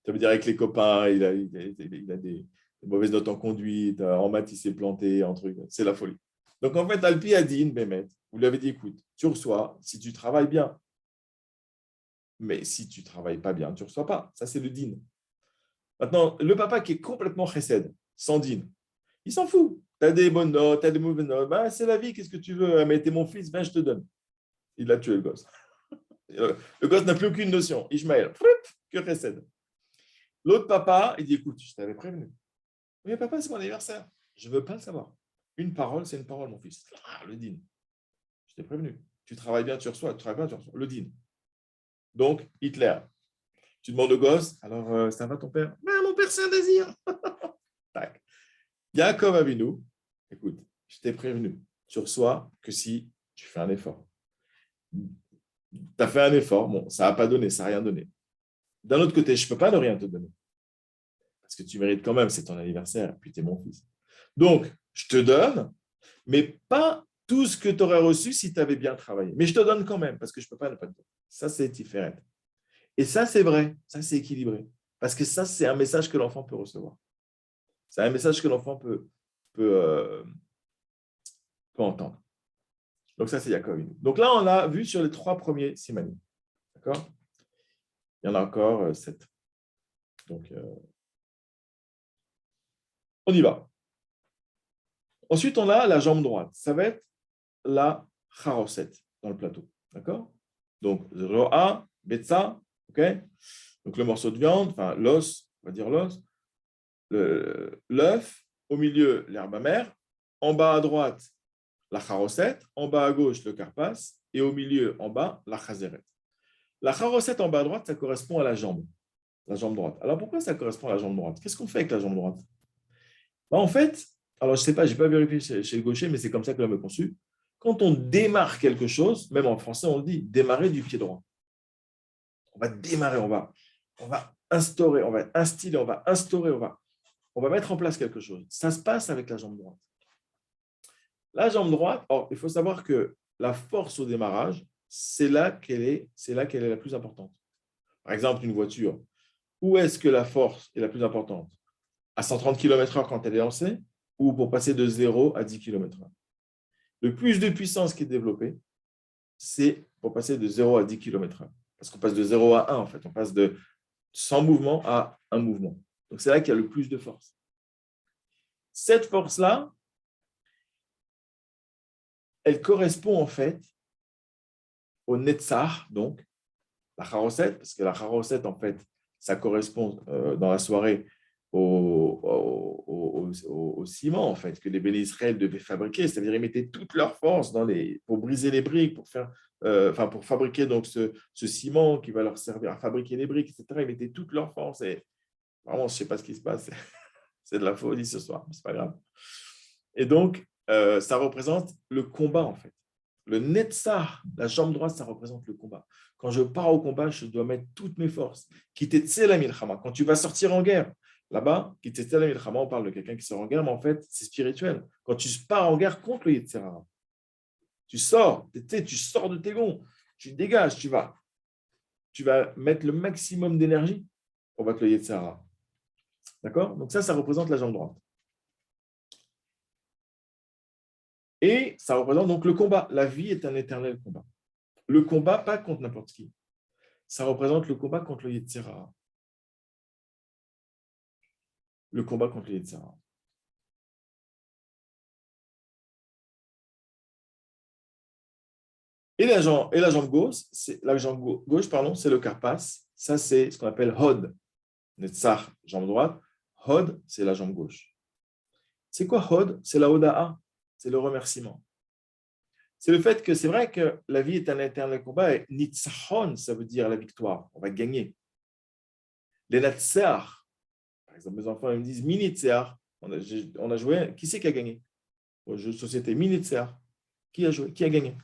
Ça veut dire avec les copains, il a des mauvaises notes en conduite, en maths, il s'est planté, en truc. C'est la folie. Donc en fait, Alpi a dit, Bémet, vous lui avez dit, écoute, tu reçois si tu travailles bien. Mais si tu ne travailles pas bien, tu ne reçois pas. Ça, c'est le din. Maintenant, le papa qui est complètement chesed, sans din, il s'en fout. Tu as des bonnes notes, tu as des mauvaises notes. Ben, c'est la vie, qu'est-ce que tu veux? Mais t'es mon fils, ben, je te donne. Il a tué le gosse. Le gosse n'a plus aucune notion. Ishmaël, que chesed. L'autre papa, il dit, écoute, je t'avais prévenu. Mais papa, c'est mon anniversaire. Je ne veux pas le savoir. Une parole, c'est une parole, mon fils. Ah, le din. Je t'ai prévenu. Tu travailles bien, tu reçois. Tu travailles bien, tu reçois. Le din. Donc, Hitler. Tu demandes au gosse, alors ça va ton père? Ben, mon père, c'est un désir. Tac. Yaakov Avinu, écoute, je t'ai prévenu. Tu reçois que si tu fais un effort. Tu as fait un effort, bon, ça n'a pas donné, ça n'a rien donné. D'un autre côté, je ne peux pas ne rien te donner. Parce que tu mérites quand même, c'est ton anniversaire, puis tu es mon fils. Donc, je te donne, mais pas tout ce que tu aurais reçu si tu avais bien travaillé. Mais je te donne quand même, parce que je ne peux pas ne pas te donner. Ça, c'est différent. Et ça, c'est vrai, ça, c'est équilibré. Parce que ça, c'est un message que l'enfant peut recevoir. C'est un message que l'enfant peut entendre. Donc ça, c'est Yaakov. Donc là, on a vu sur les 3 premiers simanim. D'accord? Il y en a encore 7. Donc, on y va. Ensuite, on a la jambe droite. Ça va être la charoset dans le plateau. D'accord? Donc, ro'a, betza, ok? Donc, le morceau de viande, enfin l'os, on va dire l'os, l'œuf, au milieu, l'herbe amère, en bas à droite, la charoset, en bas à gauche, le karpas, et au milieu, en bas, la chazeret. La charoset en bas à droite, ça correspond à la jambe droite. Alors, pourquoi ça correspond à la jambe droite? Qu'est-ce qu'on fait avec la jambe droite? En fait, alors je ne sais pas, je n'ai pas vérifié chez le gaucher, mais c'est comme ça que l'homme est conçu. Quand on démarre quelque chose, même en français, on le dit, démarrer du pied droit. On va démarrer, on va instaurer, on va instiller, on va instaurer, on va mettre en place quelque chose. Ça se passe avec la jambe droite. La jambe droite, or, il faut savoir que la force au démarrage, c'est là qu'elle est la plus importante. Par exemple, une voiture, où est-ce que la force est la plus importante? À 130 km/h quand elle est lancée, ou pour passer de 0 à 10 km/h? Le plus de puissance qui est développée, c'est pour passer de 0 à 10 km/h. Parce qu'on passe de 0 à 1, en fait. On passe de sans mouvement à un mouvement. Donc, c'est là qu'il y a le plus de force. Cette force-là, elle correspond en fait au Netzach, donc, la charoset, parce que la charoset, en fait, ça correspond dans la soirée au ciment, en fait, que les bénis Israël devaient fabriquer. C'est-à-dire, ils mettaient toute leur force pour briser les briques, pour fabriquer donc ce ciment qui va leur servir à fabriquer les briques, etc. Ils mettaient toute leur force. Et vraiment, je ne sais pas ce qui se passe. C'est de la folie ce soir, mais ce n'est pas grave. Et donc, ça représente le combat, en fait. Le Netzach, la jambe droite, ça représente le combat. Quand je pars au combat, je dois mettre toutes mes forces. Quand tu vas sortir en guerre, là-bas, on parle de quelqu'un qui sort en guerre, mais en fait, c'est spirituel. Quand tu pars en guerre contre le Yetzirah, tu sors de tes gonds, tu dégages, tu vas mettre le maximum d'énergie pour battre le Yetzirah. D'accord? Donc ça représente la jambe droite. Et ça représente donc le combat. La vie est un éternel combat. Le combat, pas contre n'importe qui. Ça représente le combat contre le Yetzirah. Le combat contre le Yetzirah. Et la jambe gauche, c'est le karpas. Ça, c'est ce qu'on appelle hod. Netzach, jambe droite. Hod, c'est la jambe gauche. C'est quoi hod? C'est la hoda'a. C'est le remerciement. C'est le fait que c'est vrai que la vie est un éternel combat et nitzachon, ça veut dire la victoire. On va gagner. Les natseach, par exemple, mes enfants ils me disent minitseach. On a joué. Qui c'est qui a gagné? Au jeu de société, minitseach. Qui a joué? Qui a gagné?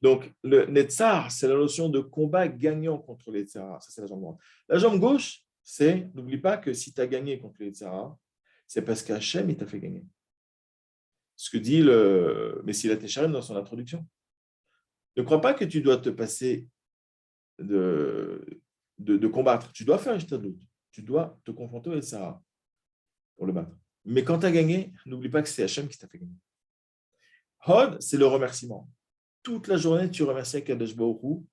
Donc, le netzar, c'est la notion de combat gagnant contre les Yetzirah. Ça, c'est la jambe droite. La jambe gauche, c'est, n'oublie pas que si tu as gagné contre les Yetzirah, c'est parce qu'Hachem, il t'a fait gagner. Ce que dit le Messilat Yesharim dans son introduction. Ne crois pas que tu dois te passer de combattre. Tu dois faire Ishtadlut. Tu dois te confronter au Yetzirah pour le battre. Mais quand tu as gagné, n'oublie pas que c'est Hachem qui t'a fait gagner. Hod, c'est le remerciement. Toute la journée, tu remercies Kadosh Baruch Hu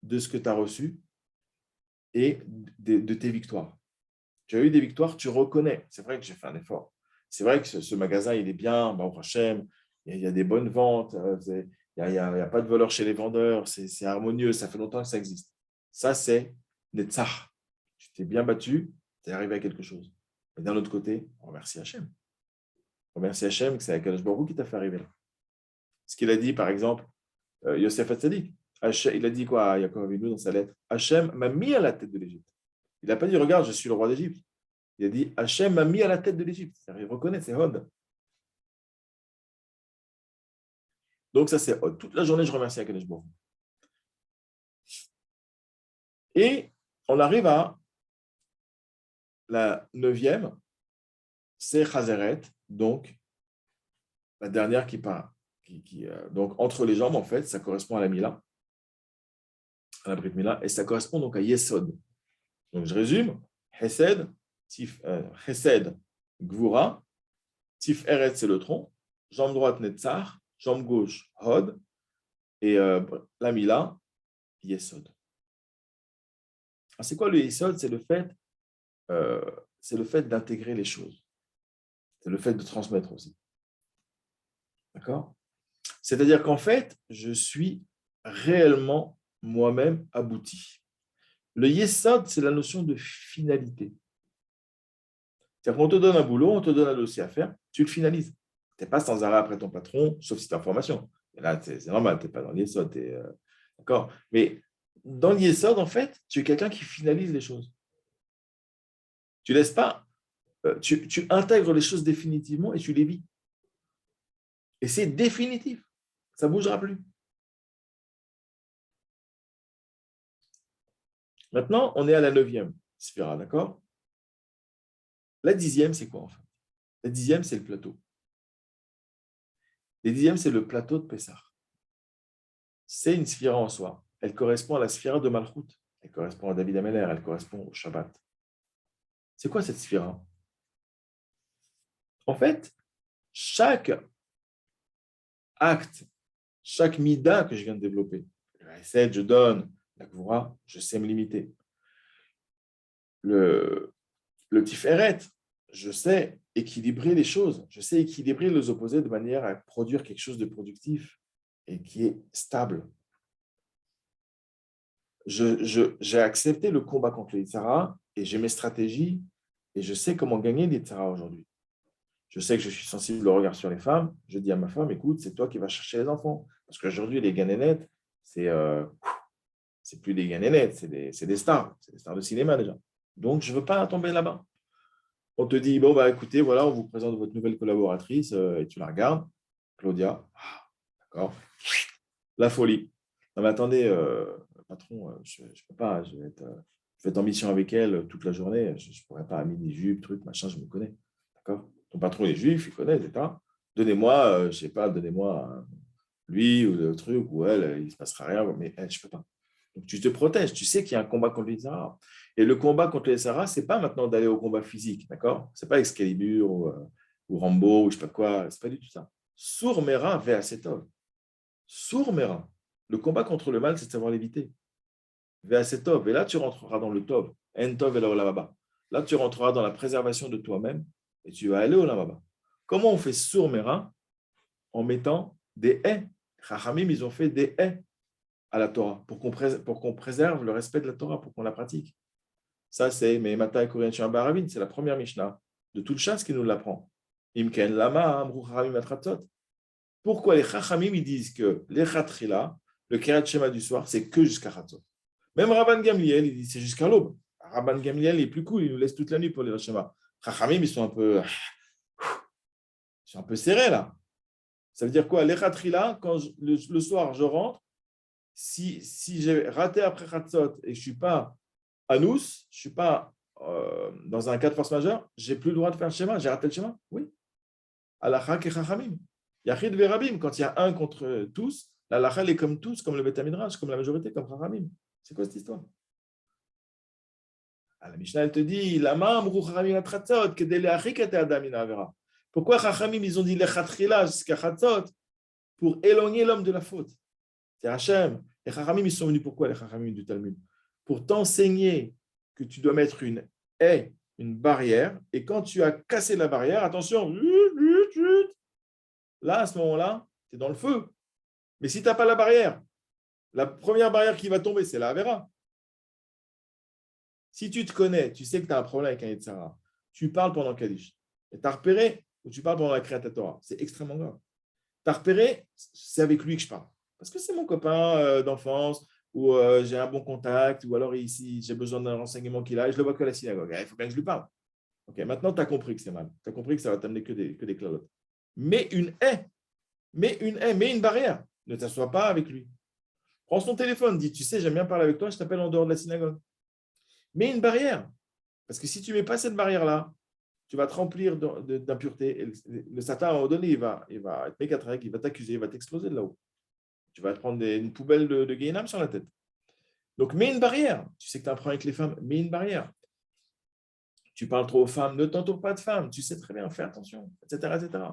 de ce que tu as reçu et de tes victoires. Tu as eu des victoires, tu reconnais. C'est vrai que j'ai fait un effort. C'est vrai que ce magasin, il est bien, Baruch Hashem, il y a des bonnes ventes, il n'y a pas de voleurs chez les vendeurs, c'est harmonieux, ça fait longtemps que ça existe. Ça, c'est Netzach. Tu t'es bien battu, tu es arrivé à quelque chose. Mais d'un autre côté, remercie Hachem. Remercie Hachem que c'est Akadosh Baruch Hu qui t'a fait arriver là. Ce qu'il a dit, par exemple, Yosef Hatzadik, il a dit quoi à Yaakov Avinu dans sa lettre? Hachem m'a mis à la tête de l'Égypte. Il n'a pas dit, regarde, je suis le roi d'Égypte. Il a dit, Hachem m'a mis à la tête de l'Égypte. Il reconnaît, c'est Hod. Donc ça, c'est Hod. Toute la journée, je remercie Akadosh Baruch Hu. Et on arrive à la 9e, c'est Chazeret, donc la dernière qui part. Donc entre les jambes, en fait, ça correspond à la Mila, à la Brit Mila, et ça correspond donc à Yesod. Donc je résume, Chesed, Chesed, Gvura, Tif Eret, c'est le tronc, jambe droite, Netzach, jambe gauche, Hod, et la Mila, Yesod. Alors, c'est quoi le Yesod? C'est le fait d'intégrer les choses. C'est le fait de transmettre aussi. D'accord? C'est-à-dire qu'en fait, je suis réellement moi-même abouti. Le Yesod, c'est la notion de finalité. C'est-à-dire qu'on te donne un boulot, on te donne un dossier à faire, tu le finalises. Tu n'es pas sans arrêt après ton patron, sauf si tu as en formation. Et là, c'est normal, tu n'es pas dans le Yesod. D'accord? Mais dans le Yesod, en fait, tu es quelqu'un qui finalise les choses. Tu laisses pas, tu intègres les choses définitivement et tu les vis. Et c'est définitif. Ça ne bougera plus. Maintenant, on est à la 9e sphira, d'accord? La 10e, c'est quoi en fait? La 10e, c'est le plateau. La 10e, c'est le plateau de Pessah. C'est une sphira en soi. Elle correspond à la sphira de Malchut. Elle correspond à David Ameller. Elle correspond au Shabbat. C'est quoi cette sphira? En fait, chaque acte, chaque mida que je viens de développer, je donne, la Gvura, je sais me limiter. Le Tiferet, je sais équilibrer les choses, je sais équilibrer les opposés de manière à produire quelque chose de productif et qui est stable. J'ai accepté le combat contre les Yitzhara et j'ai mes stratégies et je sais comment gagner les Yitzhara aujourd'hui. Je sais que je suis sensible au regard sur les femmes. Je dis à ma femme, écoute, c'est toi qui vas chercher les enfants. Parce qu'aujourd'hui, les ganénettes, c'est plus des ganénettes, c'est des stars. C'est des stars de cinéma déjà. Donc, je ne veux pas tomber là-bas. On te dit, bon, bah, écoutez, voilà, on vous présente votre nouvelle collaboratrice et tu la regardes. Claudia, d'accord. La folie. Non, mais attendez, patron, je ne peux pas, je vais être en mission avec elle toute la journée. Je ne pourrais pas mini-jupe, truc, machin, je me connais. D'accord. Ton patron est juif, il connaît, etc. Donnez-moi, je ne sais pas, donnez-moi lui ou le truc, ou elle, il ne se passera rien, mais elle, je ne peux pas. Donc, tu te protèges. Tu sais qu'il y a un combat contre les Sahara. Et le combat contre les Sahara, ce n'est pas maintenant d'aller au combat physique, d'accord? Ce n'est pas Excalibur ou Rambo ou je ne sais pas quoi. Ce n'est pas du tout ça. Sour Mera Ve'asetov. Sour Mera. Le combat contre le mal, c'est de savoir l'éviter. Ve'asetov. Et là, tu rentreras dans le Tov. En Tov et la. Là, tu rentreras dans la préservation de toi-même et tu vas aller au Lamaba. Comment on fait Sour Mera? En mettant des haies. Chachamim, ils ont fait des haies à la Torah pour qu'on préserve le respect de la Torah, pour qu'on la pratique. Ça, c'est mais Mata Kourien Shem Baravin, c'est la première Mishnah de tout le chasse qui nous l'apprend. Imken Lama Amru Chachamim Atratzot. Pourquoi les Chachamim ils disent que les Chatrila, le Kirat Shema du soir, c'est que jusqu'à Chatzot. Même Rabban Gamliel, il dit c'est jusqu'à l'aube. Rabban Gamliel, il est plus cool, il nous laisse toute la nuit pour les Shema. Chachamim, ils sont un peu serrés là. Ça veut dire quoi? Les Chatrila, quand le soir je rentre, si j'ai raté après Chatzot et que je ne suis pas à nous, je ne suis pas dans un cas de force majeure, je n'ai plus le droit de faire le schéma. J'ai raté le schéma? Oui. Alachak et Chachamim. Yachid Verabim, quand il y a un contre tous, La halakha, elle est comme tous, comme le Beth Midrash, comme la majorité, comme Chachamim. C'est quoi cette histoire? La Mishnah, elle te dit, Lama amru Chachamim atratzot, kedei le'achik adam min ha'avera. Pourquoi Chachamim, ils ont dit lechatchila jusqu'à chatzot? Pour éloigner l'homme de la faute. C'est Hachem. Les Chachamim, ils sont venus pourquoi, les Chachamim du Talmud? Pour t'enseigner que tu dois mettre une haie, une barrière, et quand tu as cassé la barrière, attention, là, à ce moment-là, tu es dans le feu. Mais si tu n'as pas la barrière, la première barrière qui va tomber, c'est la Avera. Si tu te connais, tu sais que tu as un problème avec un Yetzara, tu parles pendant Kaddish, et tu as repéré, ou tu parles pendant la Kriyat Torah, c'est extrêmement grave. Tu as repéré, c'est avec lui que je parle. Parce que c'est mon copain d'enfance, ou j'ai un bon contact, ou alors ici, j'ai besoin d'un renseignement qu'il a, et je le vois que à la synagogue. Il faut bien que je lui parle. Okay, maintenant, tu as compris que c'est mal. Tu as compris que ça va t'amener que des clalotes. Mets une haie, mets une barrière. Ne t'assois pas avec lui. Prends son téléphone, dis, tu sais, j'aime bien parler avec toi, je t'appelle en dehors de la synagogue. Mets une barrière. Parce que si tu ne mets pas cette barrière-là, tu vas te remplir d'impureté. Le Satan, à un moment donné, il va être mécatrec, il va t'accuser, il va t'exploser de là-haut. Tu vas te prendre une poubelle de Guéhenam sur la tête. Donc, mets une barrière. Tu sais que tu as un problème avec les femmes, mets une barrière. Tu parles trop aux femmes, ne t'entoure pas de femmes. Tu sais très bien, fais attention, etc., etc.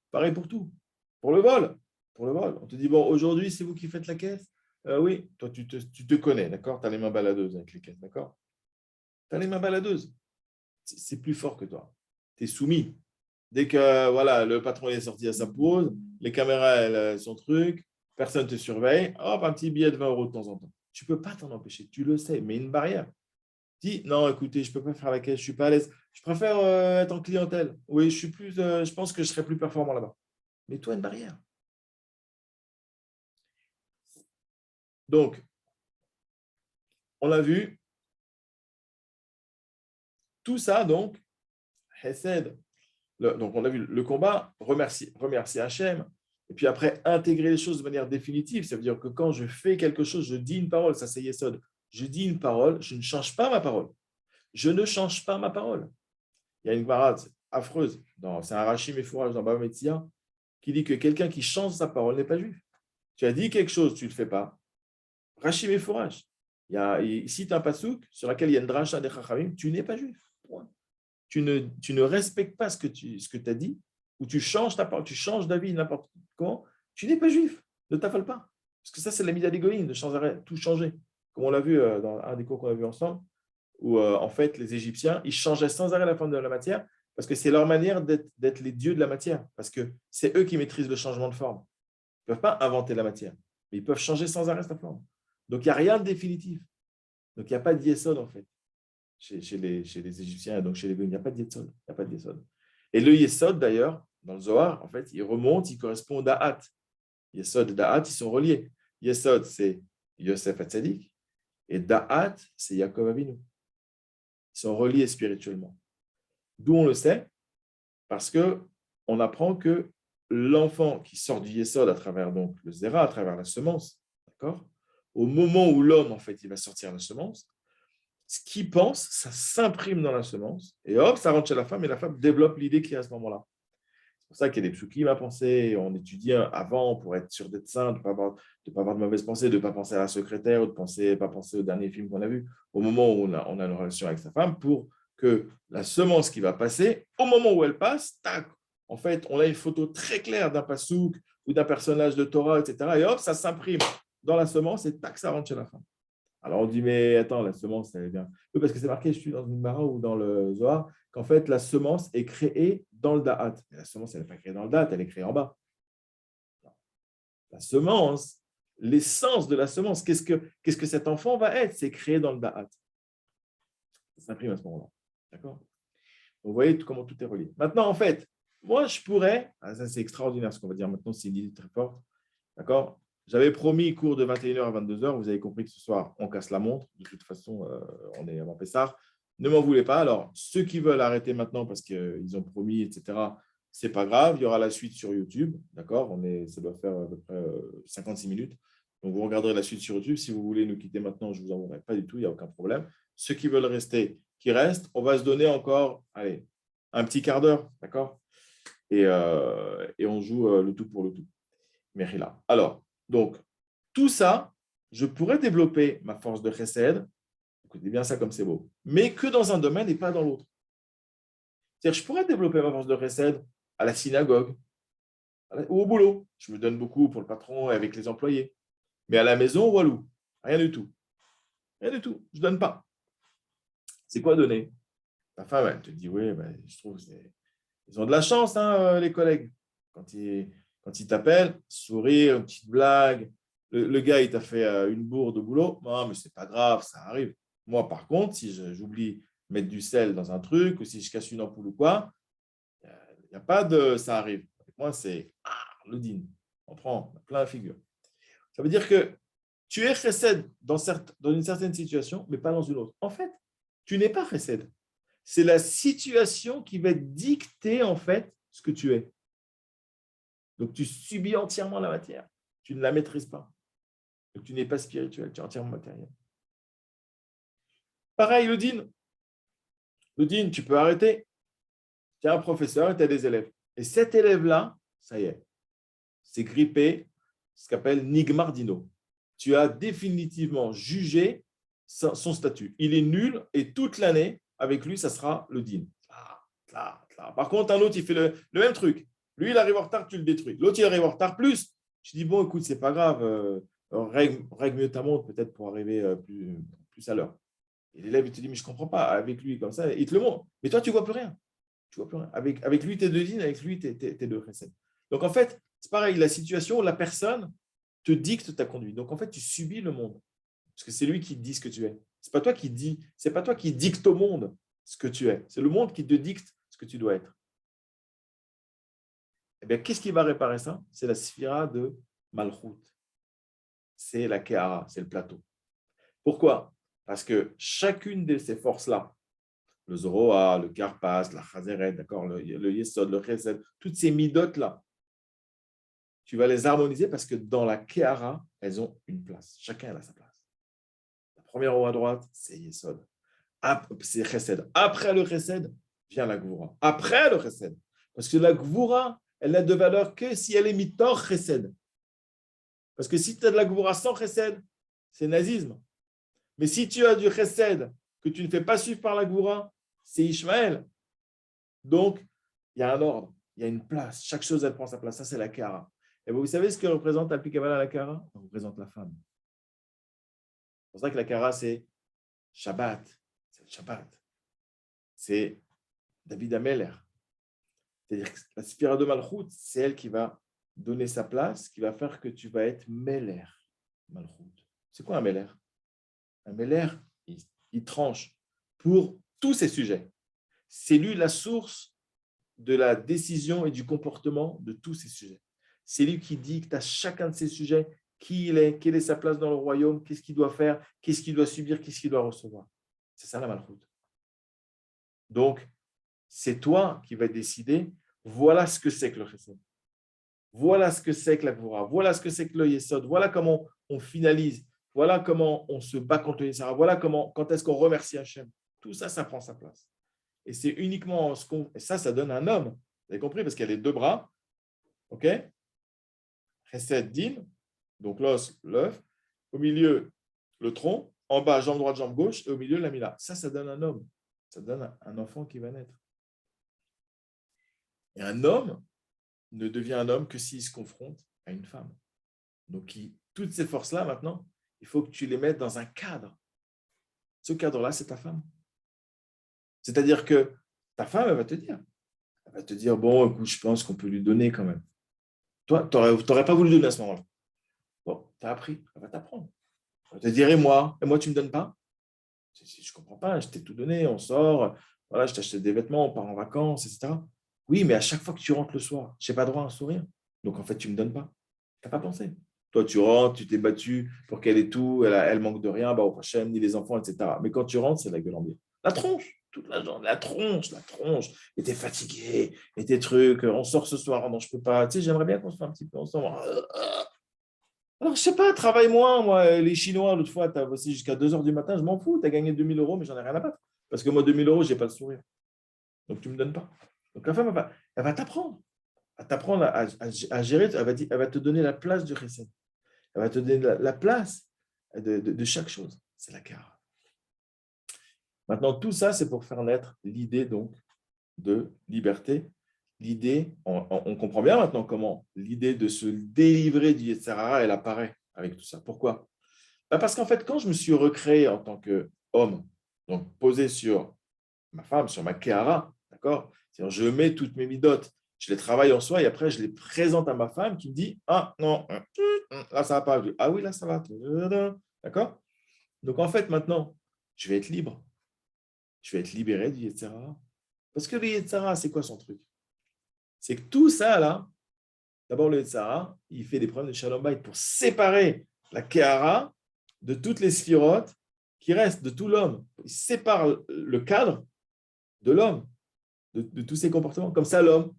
Pareil pour tout. Pour le vol. On te dit, bon, aujourd'hui, c'est vous qui faites la caisse. Oui, toi, tu te connais, d'accord? Tu as les mains baladeuses avec les caisses, d'accord? Tu as les mains baladeuses. C'est plus fort que toi. Tu es soumis. Dès que voilà, le patron est sorti à sa pause, les caméras, elles, son truc, personne ne te surveille, hop, un petit billet de 20 € de temps en temps. Tu ne peux pas t'en empêcher, tu le sais, mais une barrière. Dis, non, écoutez, je ne peux pas faire la caisse, je ne suis pas à l'aise. Je préfère être en clientèle. Oui, je pense que je serai plus performant là-bas. Mais toi, une barrière. Donc, on l'a vu, tout ça, donc, Hesed. Donc, on a vu le combat, remercier Hachem, et puis après, intégrer les choses de manière définitive. Ça veut dire que quand je fais quelque chose, je dis une parole, ça c'est Yesod. Je dis une parole, je ne change pas ma parole. Je ne change pas ma parole. Il y a une parade affreuse, c'est un Rachim et Fourage dans Baba Metzia, qui dit que quelqu'un qui change sa parole n'est pas juif. Tu as dit quelque chose, tu ne le fais pas. Rachim et Fourage. Il cite un pasouk sur lequel il y a une dracha des Chachamim, tu n'es pas juif. Point. Tu ne respectes pas ce que tu as dit, ou tu changes ta parole, tu changes d'avis n'importe comment, tu n'es pas juif, ne t'affole pas. Parce que ça, c'est la mida d'égoïne, de changer, tout changer. Comme on l'a vu dans un des cours qu'on a vu ensemble, où en fait, les Égyptiens, ils changeaient sans arrêt la forme de la matière, parce que c'est leur manière d'être les dieux de la matière, parce que c'est eux qui maîtrisent le changement de forme. Ils ne peuvent pas inventer la matière, mais ils peuvent changer sans arrêt sa forme. Donc, il n'y a rien de définitif. Donc, il n'y a pas de yesod, en fait. Chez les Égyptiens, donc chez les Goïms, il n'y a pas de yesod. Et le yesod, d'ailleurs, dans le Zohar, en fait, il remonte, il correspond au da'at. Yesod et da'at, ils sont reliés. Yesod, c'est Yosef Hatzadik, et da'at, c'est Yaakov Avinu. Ils sont reliés spirituellement. D'où on le sait, parce qu'on apprend que l'enfant qui sort du yesod à travers donc, le zera, à travers la semence, d'accord, au moment où l'homme, en fait, il va sortir la semence, ce qu'il pense, ça s'imprime dans la semence, et hop, ça rentre chez la femme, et la femme développe l'idée qu'il y a à ce moment-là. C'est pour ça qu'il y a des psukim à penser, on étudie avant pour être sûr d'être sain, de ne pas avoir de mauvaises pensées, de ne pas penser à la secrétaire, ou de ne pas penser au dernier film qu'on a vu, au moment où on a une relation avec sa femme, pour que la semence qui va passer, au moment où elle passe, tac, en fait, on a une photo très claire d'un pasouk ou d'un personnage de Torah, etc., et hop, ça s'imprime dans la semence, et tac, ça rentre chez la femme. Alors on dit, mais attends, la semence, elle est bien. Oui, parce que c'est marqué, je suis dans une Mara ou dans le Zohar, qu'en fait, la semence est créée dans le Da'at. Mais la semence, elle n'est pas créée dans le Da'at, elle est créée en bas. La semence, l'essence de la semence, qu'est-ce que cet enfant va être? C'est créé dans le Da'at. Ça s'imprime à ce moment-là. D'accord? Vous voyez comment tout est relié. Maintenant, en fait, moi, je pourrais, ça c'est extraordinaire ce qu'on va dire maintenant, c'est une idée très forte. D'accord? J'avais promis cours de 21h à 22h. Vous avez compris que ce soir, on casse la montre. De toute façon, on est avant Pessah. Ne m'en voulez pas. Alors, ceux qui veulent arrêter maintenant parce qu'ils ont promis, etc., ce n'est pas grave. Il y aura la suite sur YouTube. D'accord? Ça doit faire à peu près 56 minutes. Donc, vous regarderez la suite sur YouTube. Si vous voulez nous quitter maintenant, je ne vous envoie pas du tout. Il n'y a aucun problème. Ceux qui veulent rester, qui restent, on va se donner encore allez, un petit quart d'heure. D'accord? Et on joue le tout pour le tout. Mechila. Alors, Donc, tout ça, je pourrais développer ma force de chesed, écoutez bien ça comme c'est beau, mais que dans un domaine et pas dans l'autre. C'est-à-dire, je pourrais développer ma force de chesed à la synagogue ou au boulot. Je me donne beaucoup pour le patron et avec les employés. Mais à la maison, walou, rien du tout. Rien du tout, je ne donne pas. C'est quoi donner? Ta femme, elle te dit, oui, ben, je trouve qu'ils ont de la chance, hein, les collègues. Quand ils t'appellent, sourire, une petite blague. Le gars, il t'a fait une bourde au boulot. Non, mais c'est pas grave, ça arrive. Moi, par contre, si j'oublie de mettre du sel dans un truc ou si je casse une ampoule ou quoi, il n'y a pas de ça arrive. Moi, c'est le dîne. On prend plein la figure. Ça veut dire que tu es chesed dans une certaine situation, mais pas dans une autre. En fait, tu n'es pas chesed. C'est la situation qui va dicter, en fait, ce que tu es. Donc, tu subis entièrement la matière. Tu ne la maîtrises pas. Donc, tu n'es pas spirituel, tu es entièrement matériel. Pareil, le dîne. Le dîne, tu peux arrêter. Tu es un professeur et tu as des élèves. Et cet élève-là, ça y est, c'est grippé, ce qu'on appelle nigmardino. Tu as définitivement jugé son statut. Il est nul et toute l'année, avec lui, ça sera le dîne. Par contre, un autre, il fait le même truc. Lui, il arrive en retard, tu le détruis. L'autre, il arrive en retard plus. Tu dis, bon, écoute, c'est pas grave, règle mieux ta montre peut-être pour arriver plus à l'heure. Et l'élève, il te dit, mais je ne comprends pas, avec lui, comme ça, il te le montre. Mais toi, tu ne vois plus rien. Tu vois plus rien. Avec lui, tu es de dîne, avec lui, tu es de chesed. Donc, en fait, c'est pareil, la situation, la personne te dicte ta conduite. Donc, en fait, tu subis le monde. Parce que c'est lui qui dit ce que tu es. Ce n'est pas toi qui dis, c'est pas toi qui dicte au monde ce que tu es. C'est le monde qui te dicte ce que tu dois être. Eh bien, qu'est-ce qui va réparer ça? C'est la sphira de Malchut. C'est la Kehara, c'est le plateau. Pourquoi? Parce que chacune de ces forces-là, le Zoroa, le Karpas, la Chazeret, d'accord, le Yesod, le Chesed, toutes ces midotes-là, tu vas les harmoniser parce que dans la Kehara, elles ont une place. Chacun a sa place. La première roue à droite, c'est Yesod. C'est Chesed. Après le Chesed, vient la Gvura. Après le Chesed. Parce que la Gvura, elle n'a de valeur que si elle est mitor Chesed. Parce que si tu as de la Gvura sans Chesed, c'est nazisme. Mais si tu as du Chesed que tu ne fais pas suivre par la Gvura, c'est Ishmaël. Donc, il y a un ordre, il y a une place. Chaque chose, elle prend sa place. Ça, c'est la Kara. Et vous savez ce que représente Alpi Kabbalah la Kara? Ça représente la femme. C'est pour ça que la Kara, c'est Shabbat. C'est le Shabbat. C'est David Ameller. C'est-à-dire que la Sphira de Malchut, c'est elle qui va donner sa place, qui va faire que tu vas être Meller Malchut. C'est quoi un Meller? Un Meller, il tranche pour tous ces sujets. C'est lui la source de la décision et du comportement de tous ces sujets. C'est lui qui dicte à chacun de ces sujets qui il est, quelle est sa place dans le royaume, qu'est-ce qu'il doit faire, qu'est-ce qu'il doit subir, qu'est-ce qu'il doit recevoir. C'est ça la Malchut. Donc, c'est toi qui vas décider, voilà ce que c'est que le Chesed. Voilà ce que c'est que la Gvura. Voilà ce que c'est que le Yesod. Voilà comment on finalise. Voilà comment on se bat contre le Yesara. Voilà quand est-ce qu'on remercie Hachem. Tout ça, ça prend sa place. Et c'est uniquement ce qu'on... Et ça donne un homme. Vous avez compris? Parce qu'il y a les deux bras. OK? Chesed, din. Donc l'os, l'œuf. Au milieu, le tronc. En bas, jambe droite, jambe gauche. Et au milieu, la mila. Ça donne un homme. Ça donne un enfant qui va naître. Et un homme ne devient un homme que s'il se confronte à une femme. Donc, toutes ces forces-là, maintenant, il faut que tu les mettes dans un cadre. Ce cadre-là, c'est ta femme. C'est-à-dire que ta femme, elle va te dire, bon, écoute, je pense qu'on peut lui donner quand même. Toi, tu n'aurais pas voulu donner à ce moment-là. Bon, tu as appris, elle va t'apprendre. Elle va te dire, et moi, tu ne me donnes pas? Je ne comprends pas, je t'ai tout donné, on sort, voilà, je t'ai acheté des vêtements, on part en vacances, etc. Oui, mais à chaque fois que tu rentres le soir, je n'ai pas droit à un sourire. Donc, en fait, tu ne me donnes pas. Tu n'as pas pensé. Toi, tu rentres, tu t'es battu pour qu'elle ait tout, elle manque de rien, bah, au prochain, ni les enfants, etc. Mais quand tu rentres, c'est la gueule en biais. La tronche, toute la journée, la tronche. Et t'es fatigué, et tes trucs, on sort ce soir, non, je peux pas. Tu sais, j'aimerais bien qu'on se fasse un petit peu ensemble. Alors, je sais pas, travaille moins. Moi, les Chinois, l'autre fois, tu as bossé jusqu'à 2 heures du matin, je m'en fous. Tu as gagné 2 000 euros, mais j'en ai rien à battre. Parce que moi, 2 000 euros, je n'ai pas le sourire. Donc, tu ne me donnes pas. Donc, la femme, elle va t'apprendre. À t'apprendre à gérer. Elle va te donner la place du chesed. Elle va te donner la place de chaque chose. C'est la Kehara. Maintenant, tout ça, c'est pour faire naître l'idée donc de liberté. L'idée, on comprend bien maintenant comment l'idée de se délivrer du Yetzer Hara, elle apparaît avec tout ça. Pourquoi? Parce qu'en fait, quand je me suis recréé en tant qu'homme, donc posé sur ma femme, sur ma Kehara, d'accord? C'est-à-dire, je mets toutes mes midotes, je les travaille en soi et après, je les présente à ma femme qui me dit « Ah non, là, ça va pas. » Ah oui, là, ça va. D'accord? Donc, en fait, maintenant, je vais être libre. Je vais être libéré du Yetzer Hara. Parce que le Yetzer Hara, c'est quoi son truc? C'est que tout ça, là, d'abord, le Yetzer Hara, il fait des problèmes de Shalom Bayit pour séparer la Kehara de toutes les sphirotes qui restent, de tout l'homme. Il sépare le cadre de l'homme, de tous ses comportements. Comme ça, l'homme,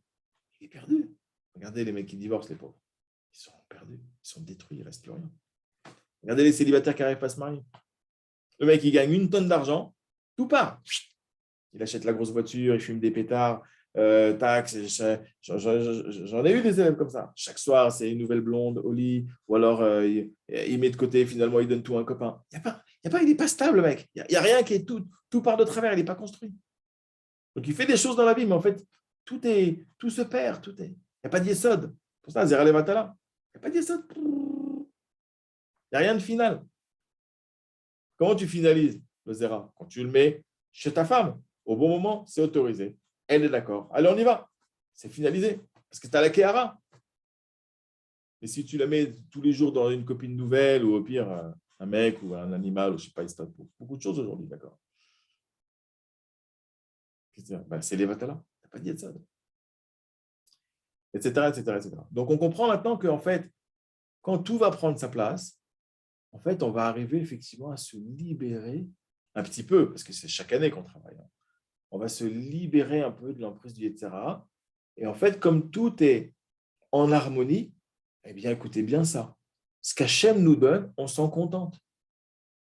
il est perdu. Regardez les mecs qui divorcent, les pauvres. Ils sont perdus, ils sont détruits, il ne reste plus rien. Regardez les célibataires qui n'arrivent pas à se marier. Le mec, il gagne 1 tonne d'argent, tout part. Il achète la grosse voiture, il fume des pétards, taxe. J'en ai eu des élèves comme ça. Chaque soir, c'est une nouvelle blonde au lit, ou alors il met de côté, finalement, il donne tout à un copain. Il n'est pas stable, le mec. Il n'y a rien qui est tout part de travers, il n'est pas construit. Donc, il fait des choses dans la vie, mais en fait, tout se perd. Il n'y a pas d'yesod. Pour ça, Zera Levatala. Il n'y a pas d'yesod. Il n'y a rien de final. Comment tu finalises le Zera? Quand tu le mets chez ta femme, au bon moment, c'est autorisé. Elle est d'accord. Allez, on y va. C'est finalisé. Parce que tu as la Kehara. Mais si tu la mets tous les jours dans une copine nouvelle, ou au pire, un mec ou un animal, ou je ne sais pas, il se passe beaucoup de choses aujourd'hui, d'accord? Ben, c'est les Vatala. Il n'y a pas de yesod. Etc., etc., etc. Donc, on comprend maintenant qu'en fait, quand tout va prendre sa place, en fait, on va arriver effectivement à se libérer un petit peu, parce que c'est chaque année qu'on travaille. On va se libérer un peu de l'emprise du Yetzer Hara. Et en fait, comme tout est en harmonie, eh bien, écoutez bien ça. Ce qu'Hachem nous donne, on s'en contente.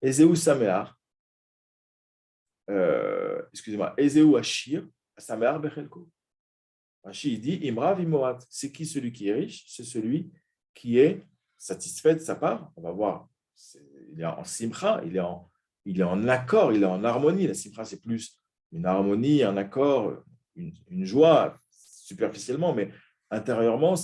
Ezeu Samear, excusez-moi, Ezeu Ashir, Samear Bechelko. Rashi, il dit, Imra Vimoat. C'est qui celui qui est riche? C'est celui qui est satisfait de sa part. On va voir. Il est en simcha, il est en accord, il est en harmonie. La simcha, c'est plus une harmonie, un accord, une joie, superficiellement, mais intérieurement,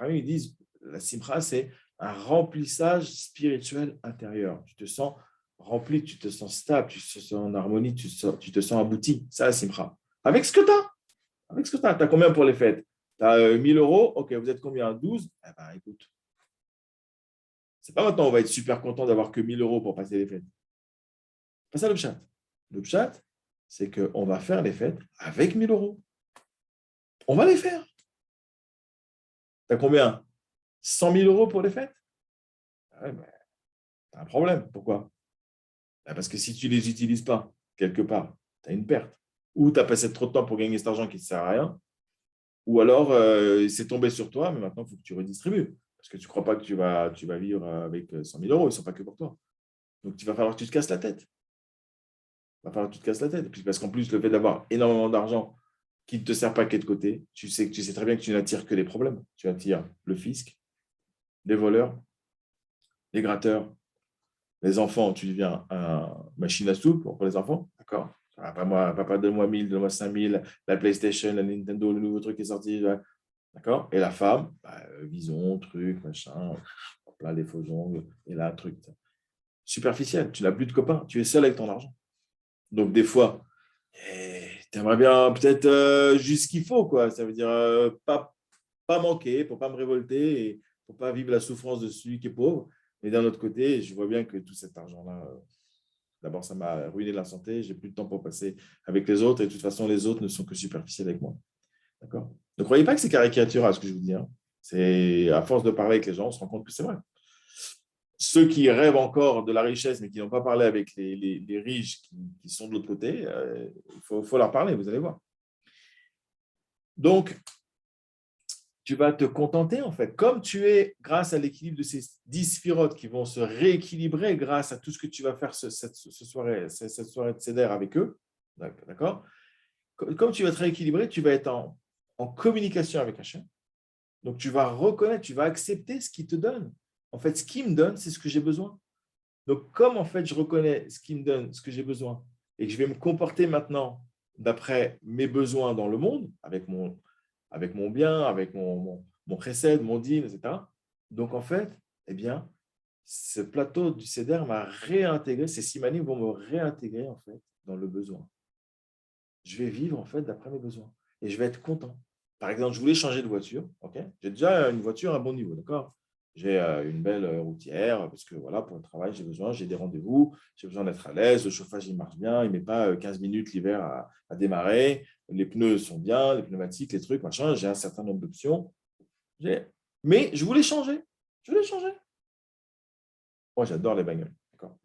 ils disent, la simcha, c'est un remplissage spirituel intérieur. Tu te sens rempli, tu te sens stable, tu te sens en harmonie, tu te sens abouti. Ça, la simcha. Avec ce que tu as. Avec ce que tu as. Tu as combien pour les fêtes? Tu as 1 000 euros. OK, vous êtes combien? 12? Eh ben, écoute. C'est pas maintenant, on va être super content d'avoir que 1 000 euros pour passer les fêtes. C'est pas ça le pshat. Le pshat, c'est qu'on va faire les fêtes avec 1 000 euros. On va les faire. Tu as combien? 100 000 euros pour les fêtes? Ouais, ben, tu as un problème. Pourquoi? Ben, parce que si tu ne les utilises pas, quelque part, tu as une perte. Ou tu as passé trop de temps pour gagner cet argent qui ne sert à rien. Ou alors, c'est tombé sur toi, mais maintenant, il faut que tu redistribues. Parce que tu ne crois pas que tu vas vivre avec 100 000 euros. Ils ne sont pas que pour toi. Donc, il va falloir que tu te casses la tête. Il va falloir que tu te casses la tête. Et puis, parce qu'en plus, le fait d'avoir énormément d'argent qui ne te sert pas qu'à de côté, tu sais très bien que tu n'attires que les problèmes. Tu attires le fisc, les voleurs, les gratteurs, les enfants. Tu deviens une machine à sous pour les enfants. D'accord? Papa, donne-moi 1000, donne-moi 5000, la PlayStation, la Nintendo, le nouveau truc qui est sorti. D'accord? Et la femme, vison, truc, machin, plein les faux ongles, et là, truc. Superficiel, tu n'as plus de copains, tu es seul avec ton argent. Donc, des fois, tu aimerais bien peut-être juste ce qu'il faut, quoi. Ça veut dire pas manquer, pour ne pas me révolter, et pour ne pas vivre la souffrance de celui qui est pauvre. Mais d'un autre côté, je vois bien que tout cet argent-là, d'abord, ça m'a ruiné la santé, j'ai plus de temps pour passer avec les autres, et de toute façon, les autres ne sont que superficiels avec moi. D'accord? Ne croyez pas que c'est caricatural ce que je vous dis. Hein. C'est à force de parler avec les gens, on se rend compte que c'est vrai. Ceux qui rêvent encore de la richesse, mais qui n'ont pas parlé avec les riches qui sont de l'autre côté, il faut leur parler, vous allez voir. Donc, tu vas te contenter, en fait, comme tu es, grâce à l'équilibre de ces 10 sphirotes qui vont se rééquilibrer grâce à tout ce que tu vas faire cette soirée de Seder avec eux, d'accord? Comme tu vas te rééquilibrer, tu vas être en communication avec Hachem. Donc, tu vas reconnaître, tu vas accepter ce qu'il te donne. En fait, ce qu'il me donne, c'est ce que j'ai besoin. Donc, comme en fait, je reconnais ce qu'il me donne, ce que j'ai besoin, et que je vais me comporter maintenant d'après mes besoins dans le monde, avec mon bien, avec mon chesed, mon dîme, etc. Donc, en fait, eh bien, ce plateau du Seder m'a réintégré, ces simanim vont me réintégrer en fait dans le besoin. Je vais vivre en fait d'après mes besoins et je vais être content. Par exemple, je voulais changer de voiture, ok. J'ai déjà une voiture à bon niveau, d'accord. J'ai une belle routière parce que voilà, pour le travail, j'ai des rendez-vous, j'ai besoin d'être à l'aise, le chauffage il marche bien, il ne met pas 15 minutes l'hiver à démarrer, les pneus sont bien, les pneumatiques, les trucs, machin, j'ai un certain nombre d'options. Mais je voulais changer, je voulais changer. Moi, j'adore les bagnoles, d'accord.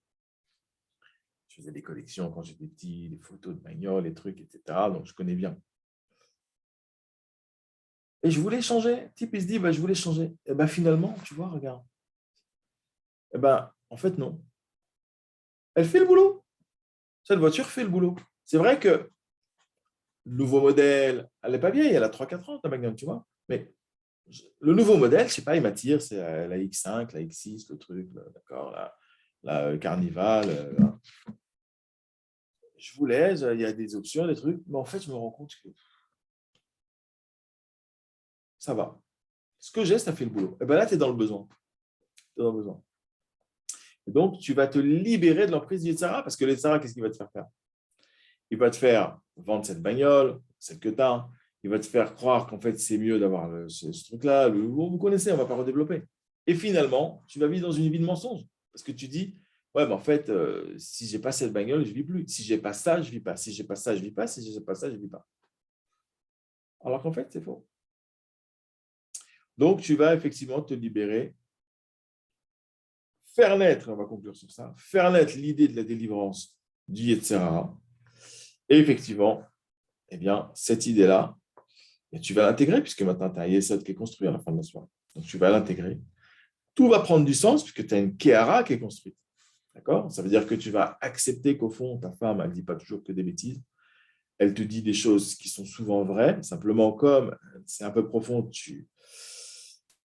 Je faisais des collections quand j'étais petit, des photos de bagnoles, les trucs, etc. Donc, je connais bien. Et je voulais changer. Le type, il se dit, bah, je voulais changer. Et ben finalement, tu vois, regarde. Et ben, en fait, non. Elle fait le boulot. Cette voiture fait le boulot. C'est vrai que le nouveau modèle, elle n'est pas vieille, elle a 3 4 ans, ta bagnole, tu vois. Mais le nouveau modèle, je ne sais pas, il m'attire, c'est la X5, la X6, le truc, d'accord, la Carnival. Je voulais, il y a des options, des trucs, mais en fait, je me rends compte que ça va. Ce que j'ai, ça fait le boulot. Et bien là, tu es dans le besoin. T'es dans le besoin. Et donc, tu vas te libérer de l'emprise du Yetzirah, parce que le Yetzirah, qu'est-ce qu'il va te faire faire? Il va te faire vendre cette bagnole, celle que tu as. Il va te faire croire qu'en fait, c'est mieux d'avoir ce truc-là. Vous connaissez, on ne va pas redévelopper. Et finalement, tu vas vivre dans une vie de mensonge. Parce que tu dis, ouais, mais en fait, si je n'ai pas cette bagnole, je ne vis plus. Si je n'ai pas ça, je ne vis pas. Si je n'ai pas ça, je ne vis pas. Si je n'ai pas ça, je ne vis pas. Alors qu'en fait, c'est faux. Donc, tu vas effectivement te libérer, faire naître, on va conclure sur ça, faire naître l'idée de la délivrance du Yetzirah. Et effectivement, eh bien, cette idée-là, et tu vas l'intégrer, puisque maintenant, tu as un Yesod qui est construit à la fin de la soirée. Donc, tu vas l'intégrer. Tout va prendre du sens, puisque tu as une Kehara qui est construite. D'accord? Ça veut dire que tu vas accepter qu'au fond, ta femme, elle ne dit pas toujours que des bêtises. Elle te dit des choses qui sont souvent vraies. Simplement, comme c'est un peu profond,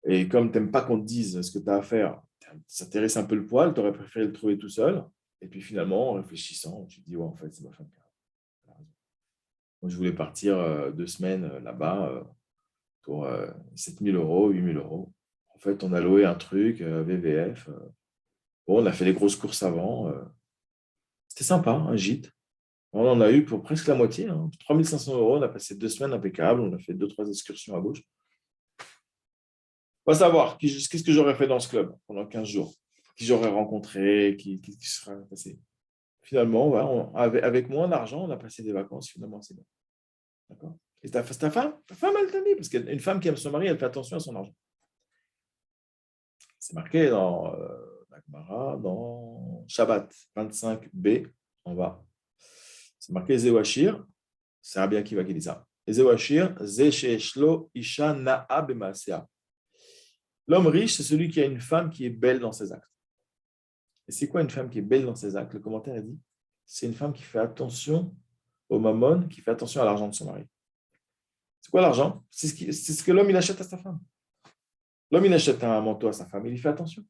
et comme tu n'aimes pas qu'on te dise ce que tu as à faire, ça t'érisse un peu le poil, tu aurais préféré le trouver tout seul. Et puis finalement, en réfléchissant, tu te dis, ouais, en fait, c'est ma femme qui a raison. Moi, je voulais partir 2 semaines là-bas pour 7 000 €, 8 000 €. En fait, on a loué un truc, VVF. Bon, on a fait des grosses courses avant. C'était sympa, un gîte. On en a eu pour presque la moitié. 3 500 €. On a passé 2 semaines impeccables. On a fait 2 3 excursions à gauche. On va savoir qu'est-ce que j'aurais fait dans ce club pendant 15 jours. Qui j'aurais rencontré, qui serait passé. Finalement, voilà, avec moins d'argent, on a passé des vacances. Finalement, c'est bien. D'accord. Et ta femme, elle t'a dit, parce qu'une femme qui aime son mari, elle fait attention à son argent. C'est marqué dans la Gemara, dans Shabbat 25b, en bas. C'est marqué Zewashir, c'est Rabbi Akiva qui dit ça. Zewashir, Zesheshlo Isha Na'a B'Maasea. L'homme riche, c'est celui qui a une femme qui est belle dans ses actes. Et c'est quoi une femme qui est belle dans ses actes? Le commentaire a dit, c'est une femme qui fait attention au mammon, qui fait attention à l'argent de son mari. C'est quoi l'argent? C'est ce que l'homme il achète à sa femme. L'homme il achète un manteau à sa femme, il y fait attention.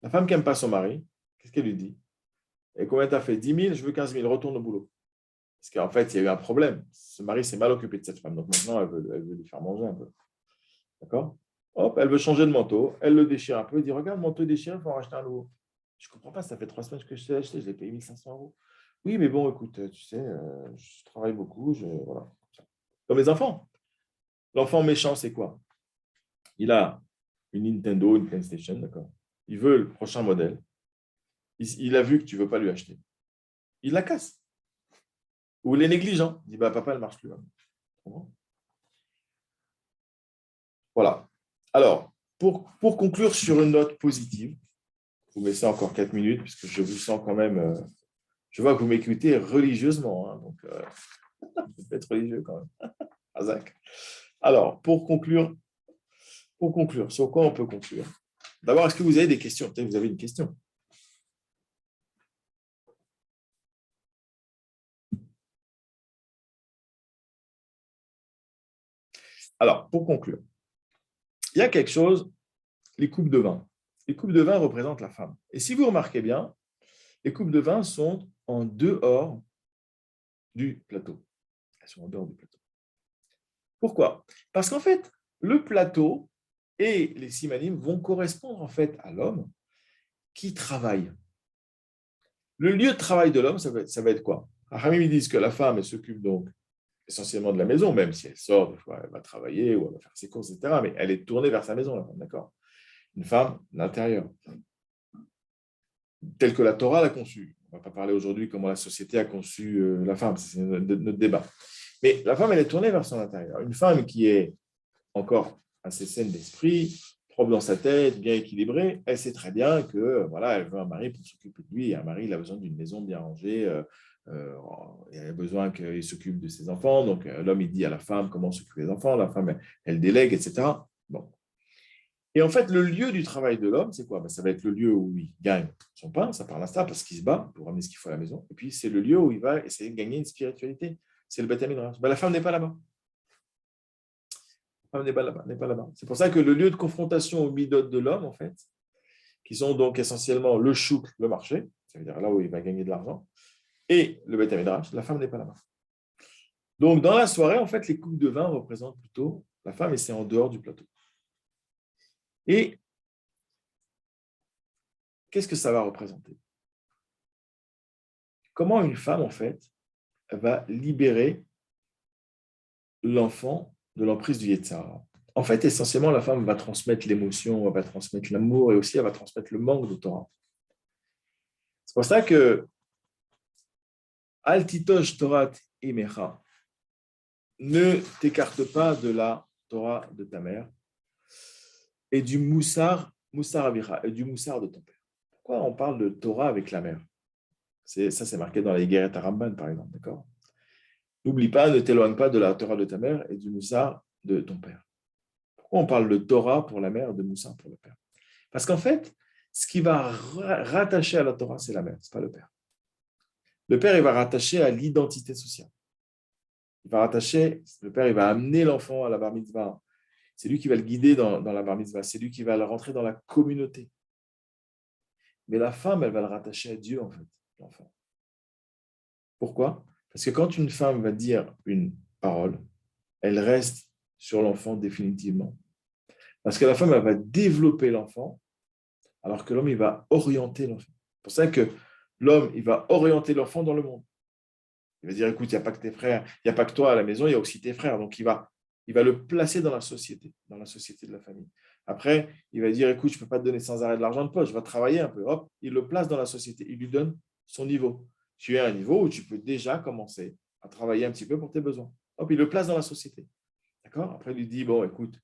La femme qui n'aime pas son mari, qu'est-ce qu'elle lui dit? Et combien tu as fait? 10 000, je veux 15 000, retourne au boulot. Parce qu'en fait, il y a eu un problème. Ce mari s'est mal occupé de cette femme. Donc maintenant, elle veut lui faire manger un peu. D'accord? Hop, elle veut changer de manteau. Elle le déchire un peu. Elle dit, regarde, mon manteau déchiré, il faut en racheter un nouveau. Je ne comprends pas, ça fait 3 semaines que je l'ai acheté, je l'ai payé 1 500 €. Oui, mais bon, écoute, tu sais, je travaille beaucoup. Voilà. Comme les enfants. L'enfant méchant, c'est quoi? Il a une Nintendo, une PlayStation, d'accord? Il veut le prochain modèle. Il a vu que tu ne veux pas lui acheter. Il la casse. Ou il est négligent. Il dit, bah, papa, elle ne marche plus. Voilà. Alors, pour conclure sur une note positive, vous me laissez encore 4 minutes, puisque je vous sens quand même. Je vois que vous m'écoutez religieusement. Donc, vous êtes religieux quand même. Azak. Alors, pour conclure, sur quoi on peut conclure? D'abord, est-ce que vous avez des questions? Peut-être que vous avez une question. Alors, pour conclure, il y a quelque chose, les coupes de vin. les coupes de vin représentent la femme. Et si vous remarquez bien, les coupes de vin sont en dehors du plateau. Elles sont en dehors du plateau. Pourquoi? Parce qu'en fait, le plateau et les simanim vont correspondre en fait à l'homme qui travaille. Le lieu de travail de l'homme, ça va être quoi? Rachamim, ils disent que la femme, elle s'occupe donc essentiellement de la maison, même si elle sort, des fois, elle va travailler ou elle va faire ses courses, etc. Mais elle est tournée vers sa maison, la femme, d'accord? Une femme, l'intérieur, telle que la Torah l'a conçue. On ne va pas parler aujourd'hui comment la société a conçu la femme, c'est notre débat. Mais la femme, elle est tournée vers son intérieur. Une femme qui est encore assez saine d'esprit, propre dans sa tête, bien équilibrée, elle sait très bien que voilà, elle veut un mari pour s'occuper de lui. Et un mari, il a besoin d'une maison bien rangée. Il a besoin qu'il s'occupe de ses enfants. Donc, l'homme, il dit à la femme comment s'occuper des enfants. La femme, elle délègue, etc. Bon. Et en fait, le lieu du travail de l'homme, c'est quoi? Ça va être le lieu où il gagne son pain, ça par l'instant, parce qu'il se bat pour amener ce qu'il faut à la maison. Et puis, c'est le lieu où il va essayer de gagner une spiritualité. C'est le Beth Midrash. La femme n'est pas là-bas. La femme n'est pas là-bas, n'est pas là-bas. C'est pour ça que le lieu de confrontation aux midotes de l'homme, en fait, qui sont donc essentiellement le chouk, le marché, ça veut dire là où il va gagner de l'argent, et le Beth Midrash, la femme n'est pas là-bas. Donc, dans la soirée, en fait, les coupes de vin représentent plutôt la femme et c'est en dehors du plateau. Et qu'est-ce que ça va représenter? Comment une femme, en fait, va libérer l'enfant de l'emprise du Yetzirah? En fait, essentiellement, la femme va transmettre l'émotion, elle va transmettre l'amour et aussi elle va transmettre le manque de Torah. C'est pour ça que Al titosh Torah imecha, ne t'écarte pas de la Torah de ta mère et du moussar avicha, et du moussar de ton père. Pourquoi on parle de Torah avec la mère? Ça, c'est marqué dans les Guéret Ramban, par exemple, d'accord? N'oublie pas, ne t'éloigne pas de la Torah de ta mère et du moussar de ton père. Pourquoi on parle de Torah pour la mère, de moussar pour le père? Parce qu'en fait, ce qui va rattacher à la Torah, c'est la mère, ce n'est pas le père. Le père, il va rattacher à l'identité sociale. Le père, il va amener l'enfant à la bar mitzvah. C'est lui qui va le guider dans la bar mitzvah. C'est lui qui va le rentrer dans la communauté. Mais la femme, elle va le rattacher à Dieu, en fait, l'enfant. Pourquoi? Parce que quand une femme va dire une parole, elle reste sur l'enfant définitivement. Parce que la femme, elle va développer l'enfant, alors que l'homme, il va orienter l'enfant. C'est pour ça que l'homme, il va orienter l'enfant dans le monde. Il va dire, écoute, il n'y a pas que tes frères, il n'y a pas que toi à la maison, il y a aussi tes frères. Donc, il va le placer dans la société de la famille. Après, il va dire, écoute, je ne peux pas te donner sans arrêt de l'argent de poche, je vais travailler un peu. Hop, il le place dans la société, il lui donne son niveau. Tu es à un niveau où tu peux déjà commencer à travailler un petit peu pour tes besoins. Hop, il le place dans la société. D'accord? Après, il lui dit, bon, écoute,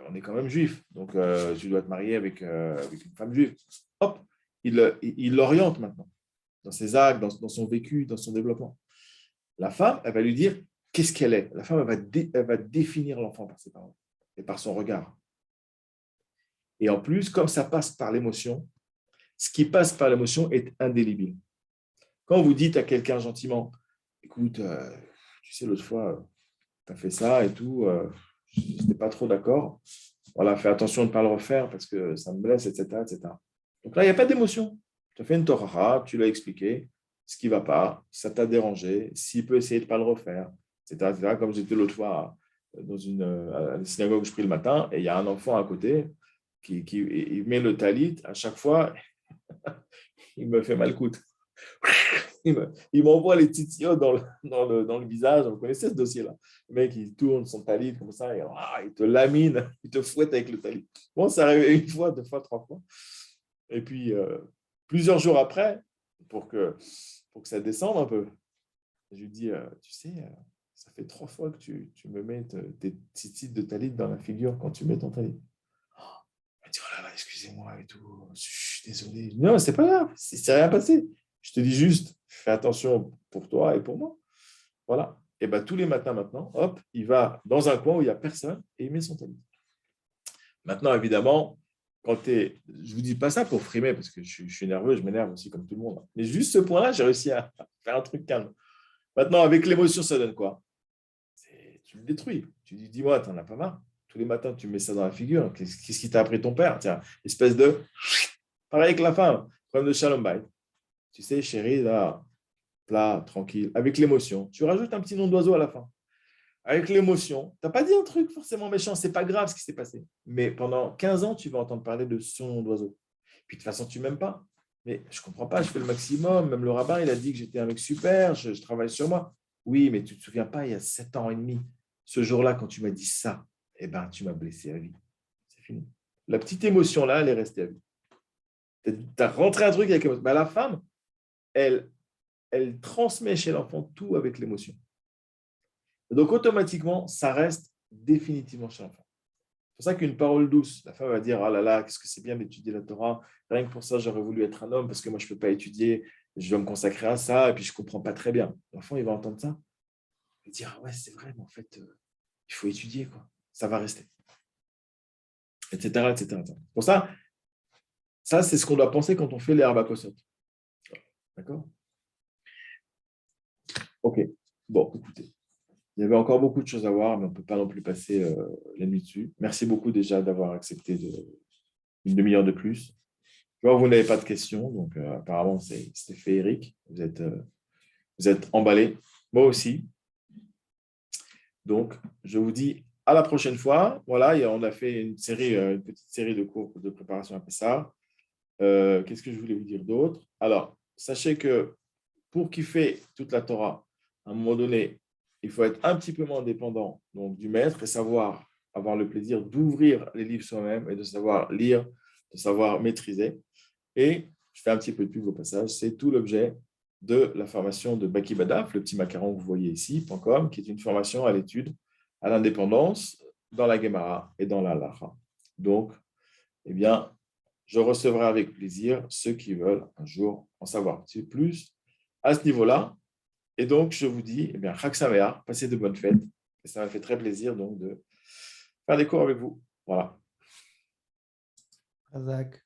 on est quand même juif, donc tu dois te marier avec une femme juive. Hop, il l'oriente maintenant dans ses actes, dans son vécu, dans son développement. La femme, elle va lui dire qu'est-ce qu'elle est. La femme, elle va définir l'enfant par ses paroles et par son regard. Et en plus, comme ça passe par l'émotion, ce qui passe par l'émotion est indélébile. Quand vous dites à quelqu'un gentiment, écoute, tu sais, l'autre fois, tu as fait ça et tout, je n'étais pas trop d'accord. Voilà, fais attention de ne pas le refaire parce que ça me blesse, etc. etc. Donc là, il n'y a pas d'émotion. Tu as fait une torah, tu l'as expliqué, ce qui ne va pas, ça t'a dérangé, s'il peut essayer de ne pas le refaire, etc. etc. Comme j'étais l'autre fois à la synagogue où je prie le matin, et il y a un enfant à côté qui il met le talit, à chaque fois, il me fait mal coudre. Il m'envoie les titillons dans le visage. Vous connaissez ce dossier-là? Le mec, il tourne son talit comme ça, et, il te lamine, il te fouette avec le talit. Bon, ça arrive une fois, deux fois, trois fois. Et puis, plusieurs jours après, pour que ça descende un peu, je lui dis, tu sais, ça fait 3 fois que tu me mets tes titites de talit dans la figure quand tu mets ton talit. Il m'a dit, oh là là, excusez-moi et tout, je suis désolé. Non, c'est pas grave, c'est rien passé. Je te dis juste, fais attention pour toi et pour moi. Voilà. Et bien, tous les matins maintenant, hop, il va dans un coin où il n'y a personne et il met son talit. Maintenant, évidemment, je ne vous dis pas ça pour frimer parce que je suis nerveux, je m'énerve aussi comme tout le monde. Mais juste ce point-là, j'ai réussi à faire un truc calme. Maintenant, avec l'émotion, ça donne quoi? Tu le détruis. Tu dis, dis-moi, tu n'en as pas marre. tous les matins, tu mets ça dans la figure. Qu'est-ce qui t'a appris ton père? Tiens, espèce de... Pareil avec la femme, problème de shalom bayit. Tu sais, chérie, là, plat, tranquille, avec l'émotion. Tu rajoutes un petit nom d'oiseau à la fin. Avec l'émotion, tu n'as pas dit un truc forcément méchant, c'est pas grave ce qui s'est passé. Mais pendant 15 ans, tu vas entendre parler de son nom d'oiseau. Puis de toute façon, tu ne m'aimes pas. Mais je ne comprends pas, je fais le maximum. Même le rabbin, il a dit que j'étais un mec super, je travaille sur moi. Oui, mais tu ne te souviens pas, il y a 7 ans et demi, ce jour-là, quand tu m'as dit ça, eh ben, tu m'as blessé à vie. C'est fini. La petite émotion-là, elle est restée à vie. Tu as rentré un truc avec l'émotion. Ben, la femme, elle transmet chez l'enfant tout avec l'émotion. Donc, automatiquement, ça reste définitivement chez l'enfant. C'est pour ça qu'une parole douce, la femme va dire « Ah là là, qu'est-ce que c'est bien d'étudier la Torah. Rien que pour ça, j'aurais voulu être un homme parce que moi, je ne peux pas étudier. Je dois me consacrer à ça et puis je ne comprends pas très bien. » L'enfant, il va entendre ça. Il va dire « Ah ouais, c'est vrai, mais en fait, il faut étudier. Quoi. Ça va rester. » Etc. etc. Pour ça, c'est ce qu'on doit penser quand on fait les Arbakosot. D'accord? Ok. Bon, écoutez. Il y avait encore beaucoup de choses à voir, mais on ne peut pas non plus passer la nuit dessus. Merci beaucoup déjà d'avoir accepté une demi-heure de plus. Je vois que vous n'avez pas de questions, donc apparemment, c'était féerique. Vous êtes emballés. Moi aussi. Donc, je vous dis à la prochaine fois. Voilà, on a fait une petite série de cours de préparation à Pessah. Qu'est-ce que je voulais vous dire d'autre? Alors, sachez que pour kiffer toute la Torah, à un moment donné, il faut être un petit peu moins dépendant donc, du maître et savoir avoir le plaisir d'ouvrir les livres soi-même et de savoir lire, de savoir maîtriser. Et je fais un petit peu de pub au passage, c'est tout l'objet de la formation de Baki Badaf, le petit macaron que vous voyez ici, .com, qui est une formation à l'étude, à l'indépendance, dans la Gemara et dans la Halacha. Donc, eh bien, je recevrai avec plaisir ceux qui veulent un jour en savoir un petit peu plus à ce niveau-là. Et donc, je vous dis, eh bien, Chag Sameach, passez de bonnes fêtes. Et ça m'a fait très plaisir donc de faire des cours avec vous. Voilà. Razak.